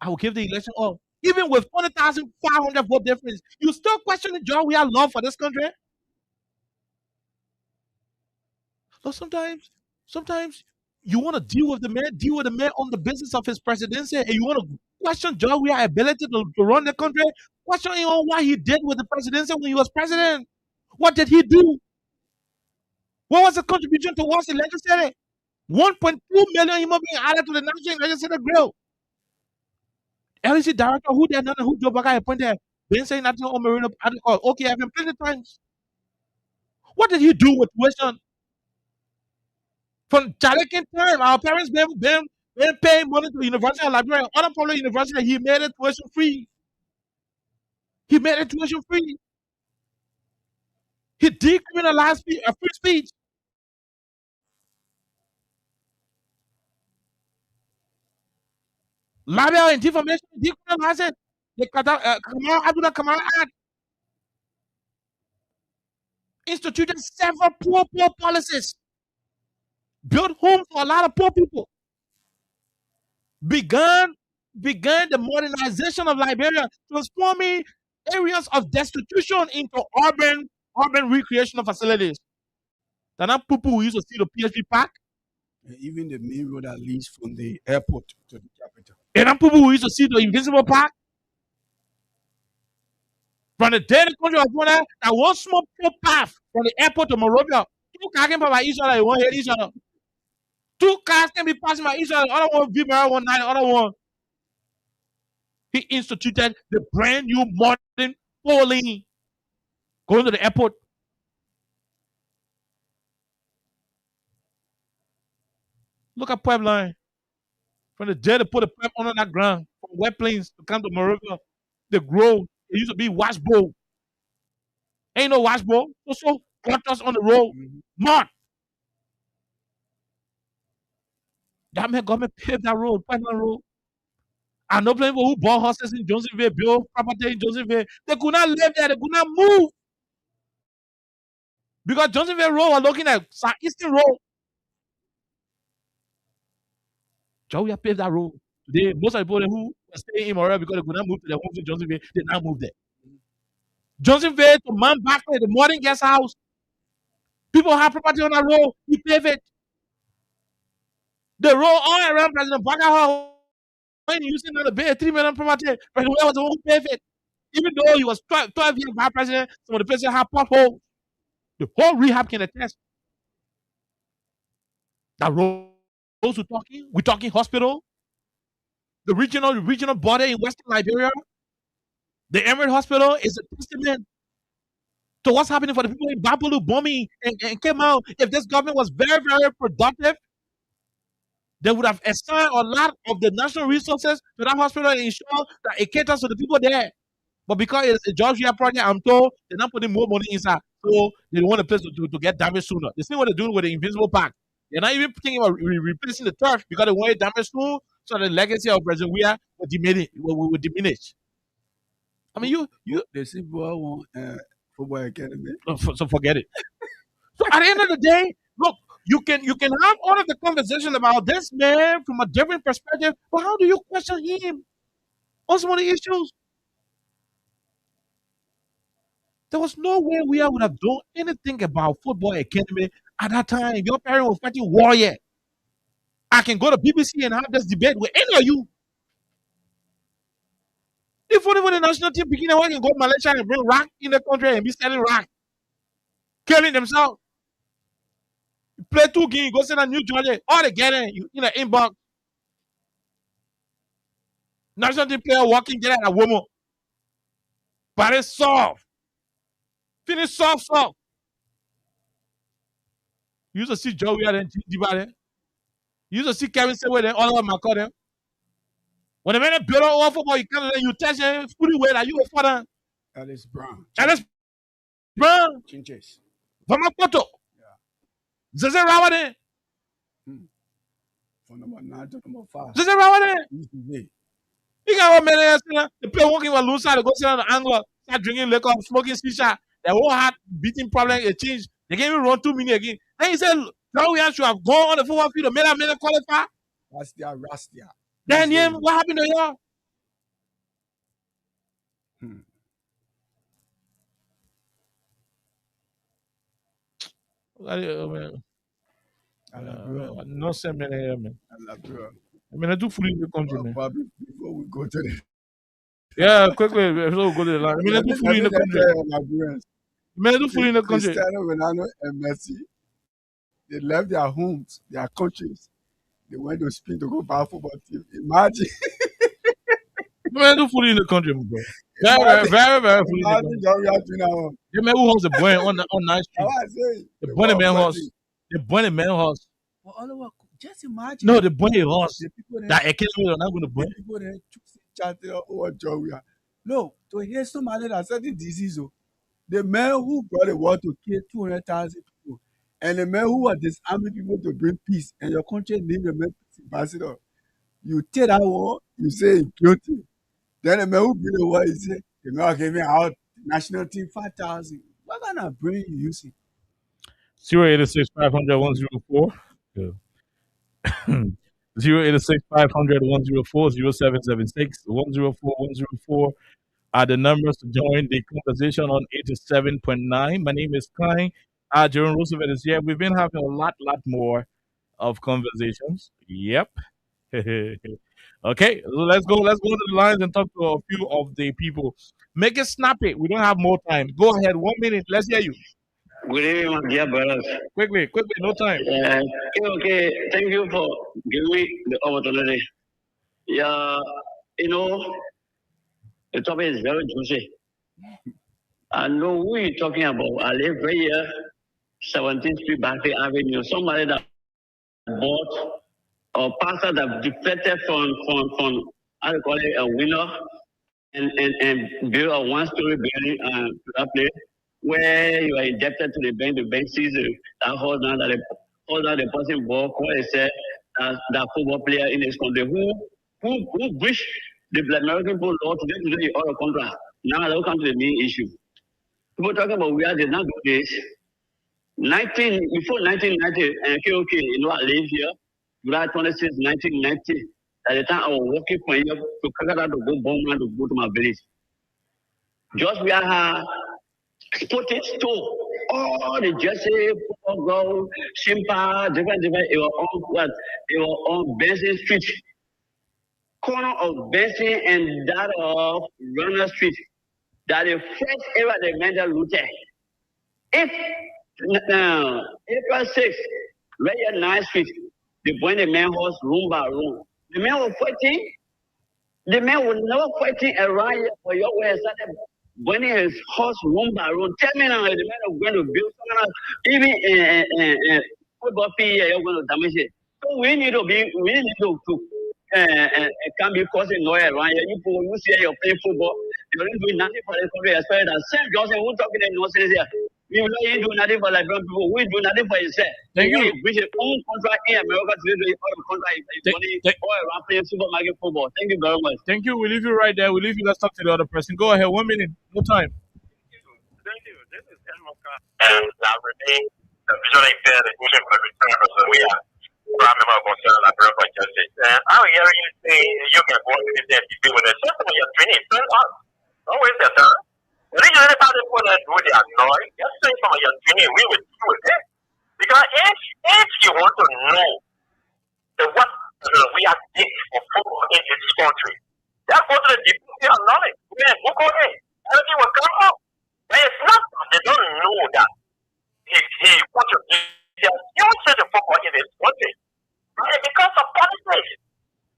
I will give the election up. Even with 20,500 vote difference, you still question the job we have love for this country? So sometimes you want to deal with the man on the business of his presidency, and you want to question John Weah's ability to run the country, question him on what he did with the presidency when he was president. What did he do? What was the contribution towards the legislature? 1.2 million human beings added to the national legislative grill. LEC director, who did nothing, who Joe Baga appointed, been saying nothing on Marino, okay, I've been plenty times. What did he do with tuition? From Chalekin time, our parents been paying money to the University of Liberia, other public university. He made it tuition free. He decriminalized free speech. Libel and defamation, decriminalized it. The Abdullah Kamal Act instituted several poor policies. Built homes for a lot of poor people. Began the modernization of Liberia, transforming areas of destitution into urban recreational facilities. Then people used to see the PHP Park. And even the main road that leads from the airport to the capital. And then people used to see the Invisible Park. From the day the country was born, that one small path from the airport to Monrovia, 2 cars can pass by each other, they won't hit each other. 2 cars can be passing by each other, the other one be around one night, the other one. He instituted the brand new modern 4-lane going to the airport. Look at Puebla. From the day they put the pipe under that ground, from Wet Plains to come to Monrovia, they grow. It used to be washbowl. Ain't no washbowl. Also, gutters on the road. Mud. That man government paved that road, Pipeline Road. I know plenty people who bought houses in Johnsonville, built property in Johnsonville. They could not live there. They could not move. Because Johnsonville Road was looking at Southeastern Road. Joey paved that road. Today, most of the people who are staying in Monrovia because they could not move to their homes in Johnsonville, they now move there. Johnsonville to Man Barkley, the modern guest house. People have property on that road. He paved it. The road all around President Baga when he used to pay 3 million property, President Weah was the one who paved it. Even though he was 12 years vice president, some of the places have potholes. The whole rehab can attest. That roads we're talking hospital, the regional border in Western Liberia, the Emirate Hospital is a testament to what's happening for the people in Bapolu, bombing, and came out. If this government was very, very productive, they would have assigned a lot of the national resources to that hospital and ensure that it caters to the people there. But because it's a George Weah project, I'm told they're not putting more money inside. So they want the place to get damaged sooner. The same what they're doing with the Invisible Park. They're not even thinking about replacing the turf because they want it damaged soon, so the legacy of President Weah will diminish. I mean, the Civil want football academy. So forget it. So at the end of the day, look, you can have all of the conversation about this man from a different perspective, but how do you question him on some of the issues? There was no way we would have done anything about football academy at that time. Your parents were fighting warrior. I can go to BBC and have this debate with any of you. If only when the national team begin, I can go to Malaysia and bring rock in the country and be selling rock, killing themselves. You play 2 games, go send a New Georgia, all they get in the inbox. National team player walking, get at a woman. But it's soft. Finish soft. You used to see Joey and Diba there. You used to see Kevin Sewell there, all of them are called them. When the man build all football, you come and you touch him fully well, like you a father. Ellis Brown. Ellis Brown. Chinches. Vamapoto. Zeze Rawade. From number 9 to number 5. Zeze Rawade. Easy. You got 1 minute. The player walking with loose side, go sit on the angle, start drinking liquor, smoking shisha. The whole heart beating problem, it changed. They can't even run 2 minutes again. Then he said, now we should have gone on the football field, made a qualify. Rastia. Then what happened to y'all? No send me here, man. I mean, I do fully in the country, man. Before we go to the yeah, quickly, before we go to the line. I mean, I do fully in the country. I do fully in the country. Cristiano Ronaldo and Messi, they left their homes, their countries. They went to Spain to go buy a football team. Imagine. I do fully in the country, bro. Very fully in the country. The man who holds the boy on 9th Street. The bunny man horse. The bunny man horse. Just imagine. No, the bunny horse. That occasionally are not going to bunny. People there chatting over Joey. No, to hear somebody that said the disease, the man who brought the war to kill 200,000 people, and the man who was disarming people to bring peace, and your country named the man peace ambassador. You take that war, you say he's guilty. Then the man who bring the war, he say, the man gave me out national team 5,000. What kind of brain you using? 086 500 104. 086 500 104 0776 104 104 are the numbers to join the conversation on 87.9. My name is Klein. Jerome Roosevelt is here. We've been having a lot more of conversations. Yep. Okay, let's go to the lines and talk to a few of the people. Make it snappy. We don't have more time. Go ahead. 1 minute. Let's hear you. Good evening, my dear brothers. Quickly, no time. Okay. Thank you for giving me the opportunity. Yeah, the topic is very juicy. I know who you're talking about. I live right here, 17th Street, Barclay Avenue. Somebody that bought or pastor that defected from how do you call it, a winner, and built a one-story building to that place where you are indebted to the bank sees that hold down the person bought, what it said, that football player in this country who breached the American law to get to the other contract. Now I don't come to the main issue. People talking about we did not do this. Before 1990, KOK, I live here. July 26, 1990. At the time I was working for you to Canada to go Bowman to go to my village. Just we are sporting store. All the jersey, football, goal, Shimpa, different. It was on what? It was on Benson Street. Corner of Benson and that of Runner Street. That the first ever they made a looted. If April 6, right at 9th Street, they went the man horse room by room. The man was fighting. The man was never fighting around here for your way. Started burning his horse room by room. Tell me now, the man was going to build something else. Even in football field, you're going to damage it. So we need to can be causing noise around here. You see you're playing football. You don't do nothing for the country. Especially that Sam Johnson, who's talking in nonsense here. You don't do nothing for Liberian people. We do nothing for yourself. Thank you. Which is own contract in America to do all contract all around playing supermarket football. Thank you very much. Thank you. We'll leave you right there. We'll leave you. Let's talk to the other person. Go ahead. 1 minute. No time. Thank you. This is Elmoka. And I remain visually impaired and English for return person. We are prime member of concern Liberia for justice. And I'm hearing you say you can go with this and be with us. Just when you're training, turn on. Don't waste your time. The reason anybody put that do their noise, just say from your training, we will do it. Because if you want to know what we are doing for football in this country, just go to the deep of knowledge. Google it. Everything will come up. But it's not that they don't know that he wants to give their future to football in this country. But it's because of politics.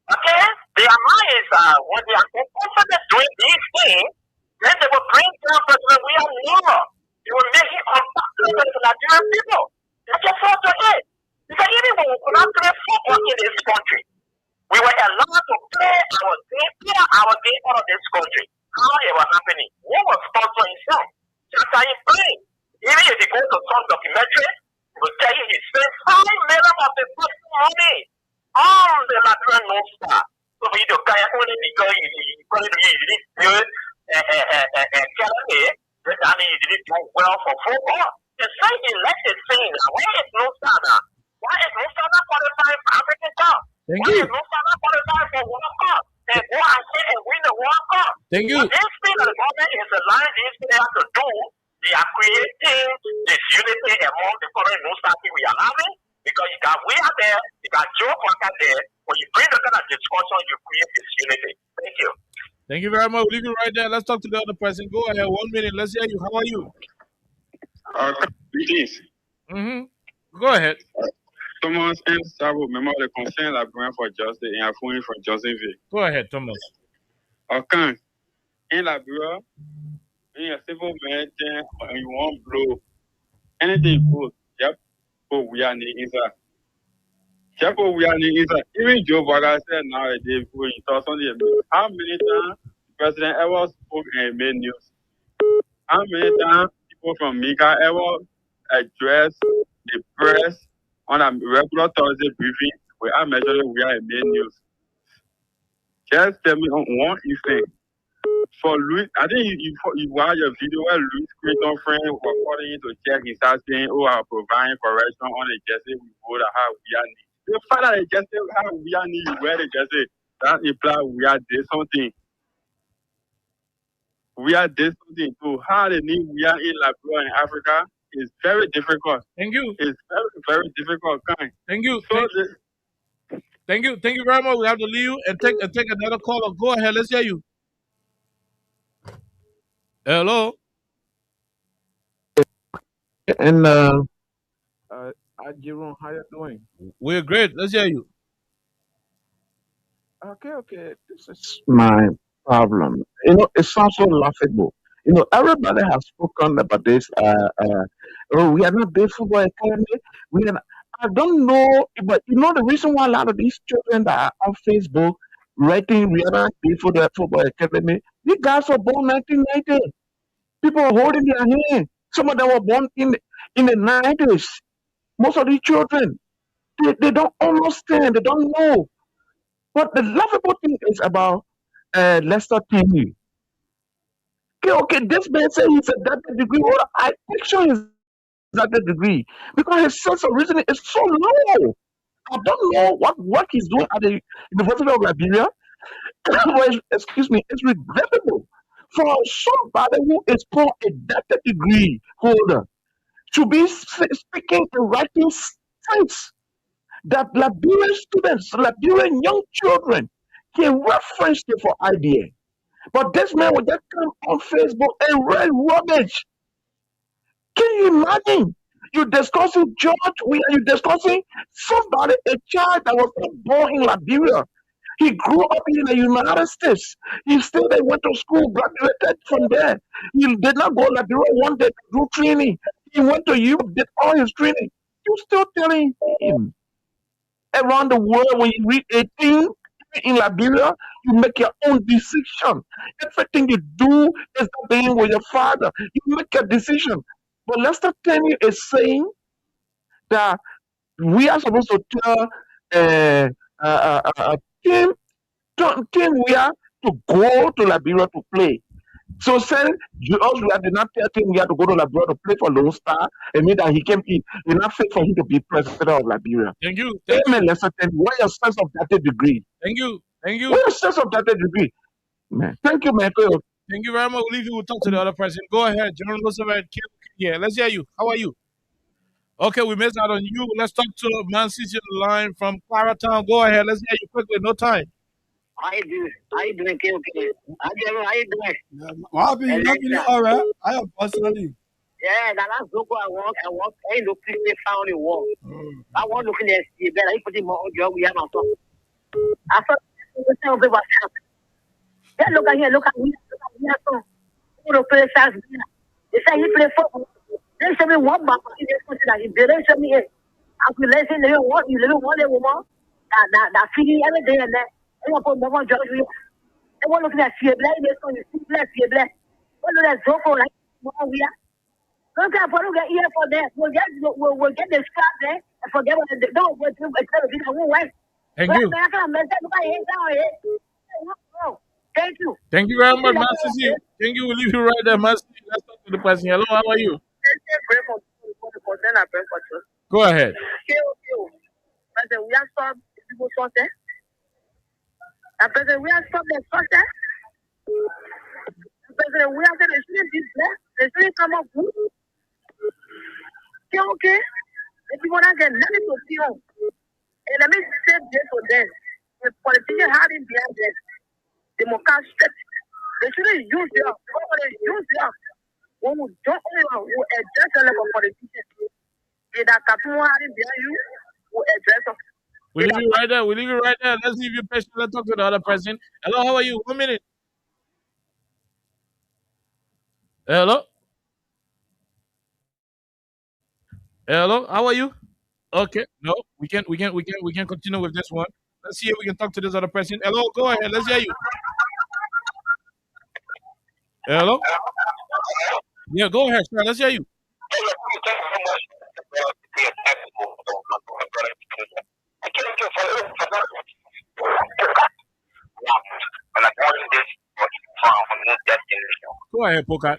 Okay? Their mind is when they are confident doing these things, then they will bring down President William Nero. They will make him unpopular with the Nigerian people. They just want to hate. Because even when we could not play football in this country, We were allowed to pay our day out of this country. How it was happening? Who was sponsoring himself? Just how he playing. Even if you go to some documentary, it will tell you he spent $5 million of the personal money on the Liberian North Star. So for you to carry only because you didn't do academy, that means you didn't do well for football. The same election saying that why is North Star now? Why is North Star not qualifying for African Cup? Thank Why you. is North Star not qualifying for World Cup? And go out there and win the World Cup. Thank you. But this thing that the government is allowing these players to do, they are creating this unity among the current North Star people we are having. Because you got we are there, you got Joe Parker there. When you bring the kind of discussion, you create this unity. Thank you. Thank you very much. We'll leave you right there. Let's talk to the other person. Go ahead. 1 minute. Let's hear you. How are you? Greetings. Go ahead. Thomas M. Sabo, member of the Concerned Librarian for Justice, and I'm phoning from Johnsonville. Go ahead, Thomas. Okay. In Liberia, in a civil man, and you want blow anything good, yep. Oh, we are in inside. Yep, oh, we are in inside. Even Joe Biden said nowadays, when he talks on the how many times the president ever spoke and made news? How many times people from Mika ever addressed the press on a regular Thursday briefing where I mentioned we are in main news? Just tell me on one instance. For Louis, I think you watch a video where Louis Creighton friend was calling in to check. He started saying, "Oh, I'm providing correction on the jersey we vote how we are need." The fact that the jersey how we are need, you wear the jersey, that implies we are did something. We are did something. So how they need we are in Liberia in Africa is very difficult. Thank you. It's very, very difficult. Kind. Thank you. So Thank you. Thank you very much. We have to leave you and take another caller. Go ahead. Let's hear you. Hello. And Jerome, how you doing? We're great. Let's hear you. Okay. This is my problem. It sounds so laughable. Everybody has spoken about this. Oh, we are not the football academy. I don't know, but the reason why a lot of these children that are on Facebook writing we are not the football academy, these guys were born 1990. People are holding their hand. Some of them were born in the 90s. Most of these children, they don't understand. They don't know. But the laughable thing is about Lester Tenney. Okay, this man said he's a doctor degree holder. I picture his doctor degree because his sense of reasoning is so low. I don't know what work he's doing at the University of Liberia. Excuse me, it's regrettable for somebody who is called a doctor degree holder to be speaking and writing sense that Liberian students, Liberian young children can reference it for idea. But this man will just come on Facebook and write rubbish. Can you imagine? You're discussing George, you're discussing somebody, a child that was not born in Liberia. He grew up in the United States. He stayed there, went to school, graduated from there. He did not go to Liberia one day to do training. He went to Europe, did all his training. You're still telling him around the world when you reach 18 in Liberia, you make your own decision. Everything you do is not being with your father. You make a decision. But Lester Tenney is saying that we are supposed to tell team we are to go to Liberia to play. So saying us we did not tell him we have to go to Liberia to play for Lone Star and mean that he came in. It's not fit for him to be president of Liberia. Thank you. Amen, Lester Tenney. What your sense of that degree? Thank you. What your sense of that degree? Man. Thank you, man. Thank you very much. We'll leave you. We'll talk to the other person. Go ahead. General Roosevelt. Yeah, let's hear you. How are you? Okay, we missed out on you. Let's talk to Man City line from Claratown. Go ahead. Let's hear you quickly. No time. How you doing? How you doing, KOK? How you doing? I'll be all right. I am personally. Yeah, that last local I want. I ain't looking at found the wall. I want looking at the better. I put him on job. We have my phone. I thought what's happening. Yeah, look at here. Look at me. Who the play fast? They say he play football. They show me one back. They say he didn't show me it. I'm letting you want one woman. that feeling every day and then. And you put more judge you. And one looking at fear black, there's only fear black. What do that Zoko like? We are. Don't get here for that. We'll get the scrap there and forget what the dog will do. Thank you. Thank you. Thank you very much, Master C. Thank you. We'll leave you right there, Master C. Let's talk to the person. Hello, how are you? Go ahead. We have stopped people sorted. We have stopped the sorted. We have said they shouldn't be there. They shouldn't come up good. Okay. If you want to get nothing to see home, and let me say this to them. The politicians hiding behind them. Democrats, they shouldn't use them. They use them. When we don't we address the level of politicians. If that cartoon hiding behind you, we address them. We'll leave you right there. We'll leave you right there. Let's leave you patient. Let's talk to the other person. Hello, how are you? 1 minute. Hello? Hello, how are you? Okay, no, we can continue with this one. Let's see if we can talk to this other person. Hello, go ahead. Let's hear you. Hello? Yeah, go ahead, sir. Let's hear you. Go ahead, Pokat.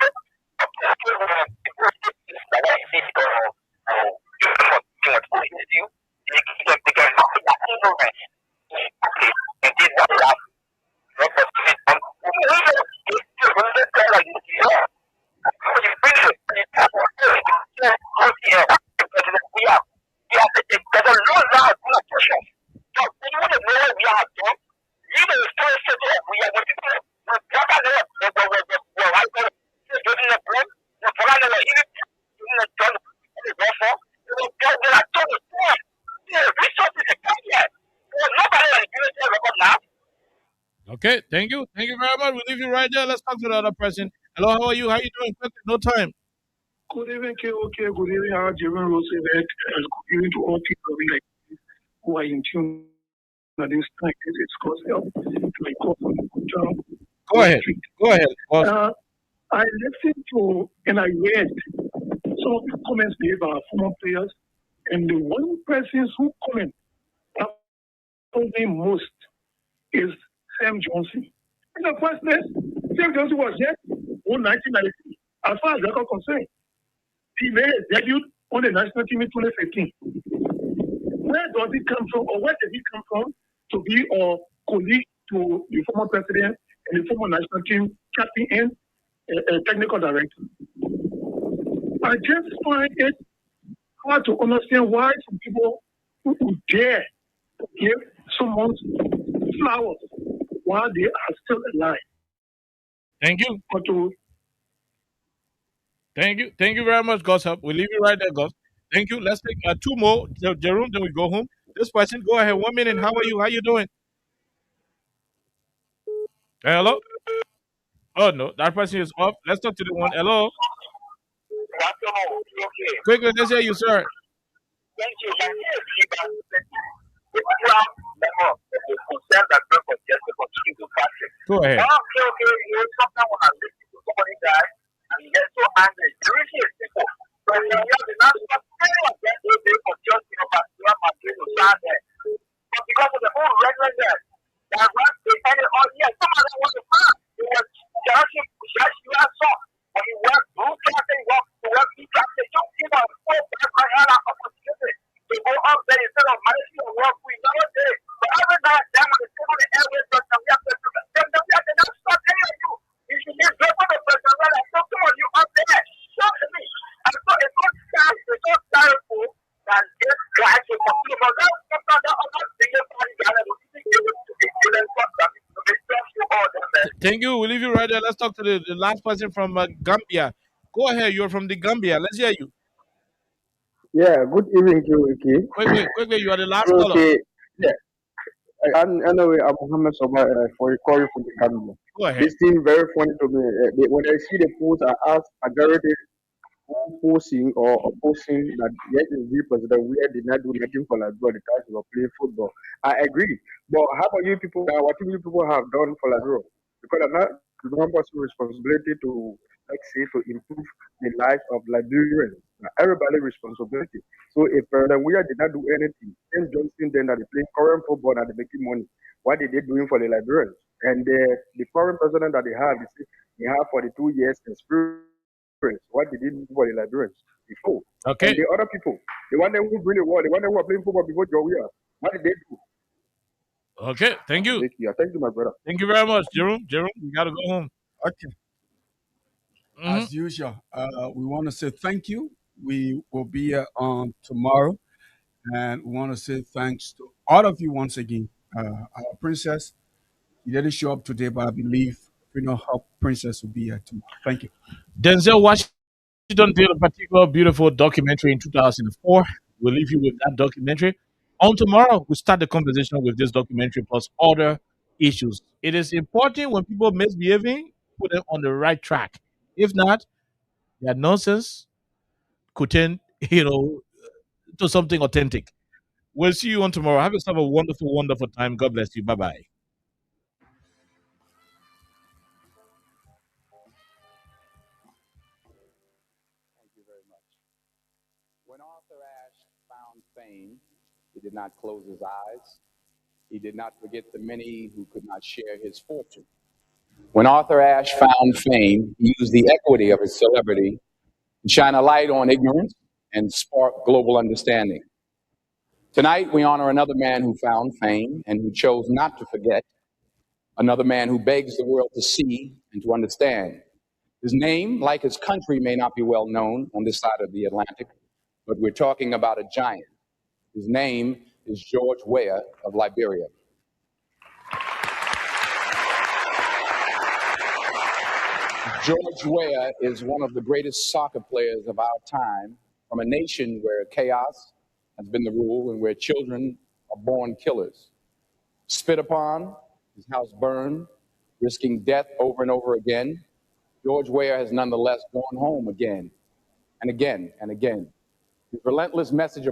Okay, thank you. Thank you very much. We'll leave you right there. Let's talk to the other person. Hello, how are you? How are you doing? No time. Good evening, KOK. Good evening, Jerome Roosevelt. And good evening to all people like this who are in tune at this time. It's cause help to my call for the good job. Go ahead. Go ahead. I listened to and I read some of the comments made by our former players, and the one person who comment most is Sam Johnson. In the first place, Sam Johnson was here in 1993. As far as record concerned, he made his debut on the national team in 2015. Where does he come from, or where did he come from to be a colleague to the former president and the former national team captain and technical director? I just find it hard to understand why some people who would dare give someone flowers while they are still alive. Thank you. Thank you. Thank you very much, Gossip. We'll leave you right there, Goss. Thank you. Let's take two more. Jerome, then we go home. This person, go ahead. 1 minute. How are you? How you doing? Hello? Oh, no. That person is off. Let's talk to the one. Hello? Quickly, let's hear you, sir. Thank you. Go ahead. Somebody died, and he gets so angry. The reason is simple. When you have the national anyone gets those days for just but because of the whole recklessness that runs the any yes, some of them want to pass. It was just you have saw. When you work blue captain, you work blue captain, you don't give a full back opportunity to go up there instead of managing your work we never did. But every now and then when they come on the airways, we have to not stop any of you. You should just go for the person and talk to you up there. Talk to me. And so it's so terrible that this guy should continue. But that's that other single party guy that will be able to be given something to be just you all them. Thank you. We'll leave you right there. Let's talk to the last person from Gambia. Go ahead. You're from the Gambia. Let's hear you. Yeah, good evening, KOK. Quickly, you are the last caller. Yeah. Anyway, I'm Mohammed Soba for calling from the Gambia. Go ahead. This thing very funny to me. When I see the post, I ask majority opposing or opposing that yes, the president we did not do nothing for Liberia because we were playing football. I agree. But how about you people now? What you people have done for Liberia? Because I'm not remember some responsibility to like say to improve the life of Liberians. Now, everybody responsibility. So if President Weah did not do anything, then Johnson then that they play current football and they making money. What did they doing for the Liberians? And the current president that they have, they have 42 years experience. What did they do for the Liberians before? Okay. And the other people, the one that who bring the war, the one that who are playing football before John Weah, what did they do? Okay. Thank you. Thank you, my brother. Thank you very much, Jerome. Jerome, we gotta go home. Okay. As usual, we want to say thank you. We will be here on tomorrow, and we want to say thanks to all of you once again. Our princess, she didn't show up today, but I believe Freedom Hub Princess will be here tomorrow. Thank you. Denzel Washington did a particular beautiful documentary in 2004. We'll leave you with that documentary. On tomorrow, we start the conversation with this documentary plus other issues. It is important when people misbehaving, put them on the right track. If not, their nonsense could turn, to something authentic. We'll see you on tomorrow. Have yourself a wonderful, wonderful time. God bless you. Bye-bye. Thank you very much. When Arthur Ashe found fame, he did not close his eyes. He did not forget the many who could not share his fortune. When Arthur Ashe found fame, he used the equity of his celebrity to shine a light on ignorance and spark global understanding. Tonight, we honor another man who found fame and who chose not to forget, another man who begs the world to see and to understand. His name, like his country, may not be well known on this side of the Atlantic, but we're talking about a giant. His name is George Weah of Liberia. George Weah is one of the greatest soccer players of our time, from a nation where chaos has been the rule and where children are born killers. Spit upon, his house burned, risking death over and over again, George Weah has nonetheless gone home again and again and again. His relentless message of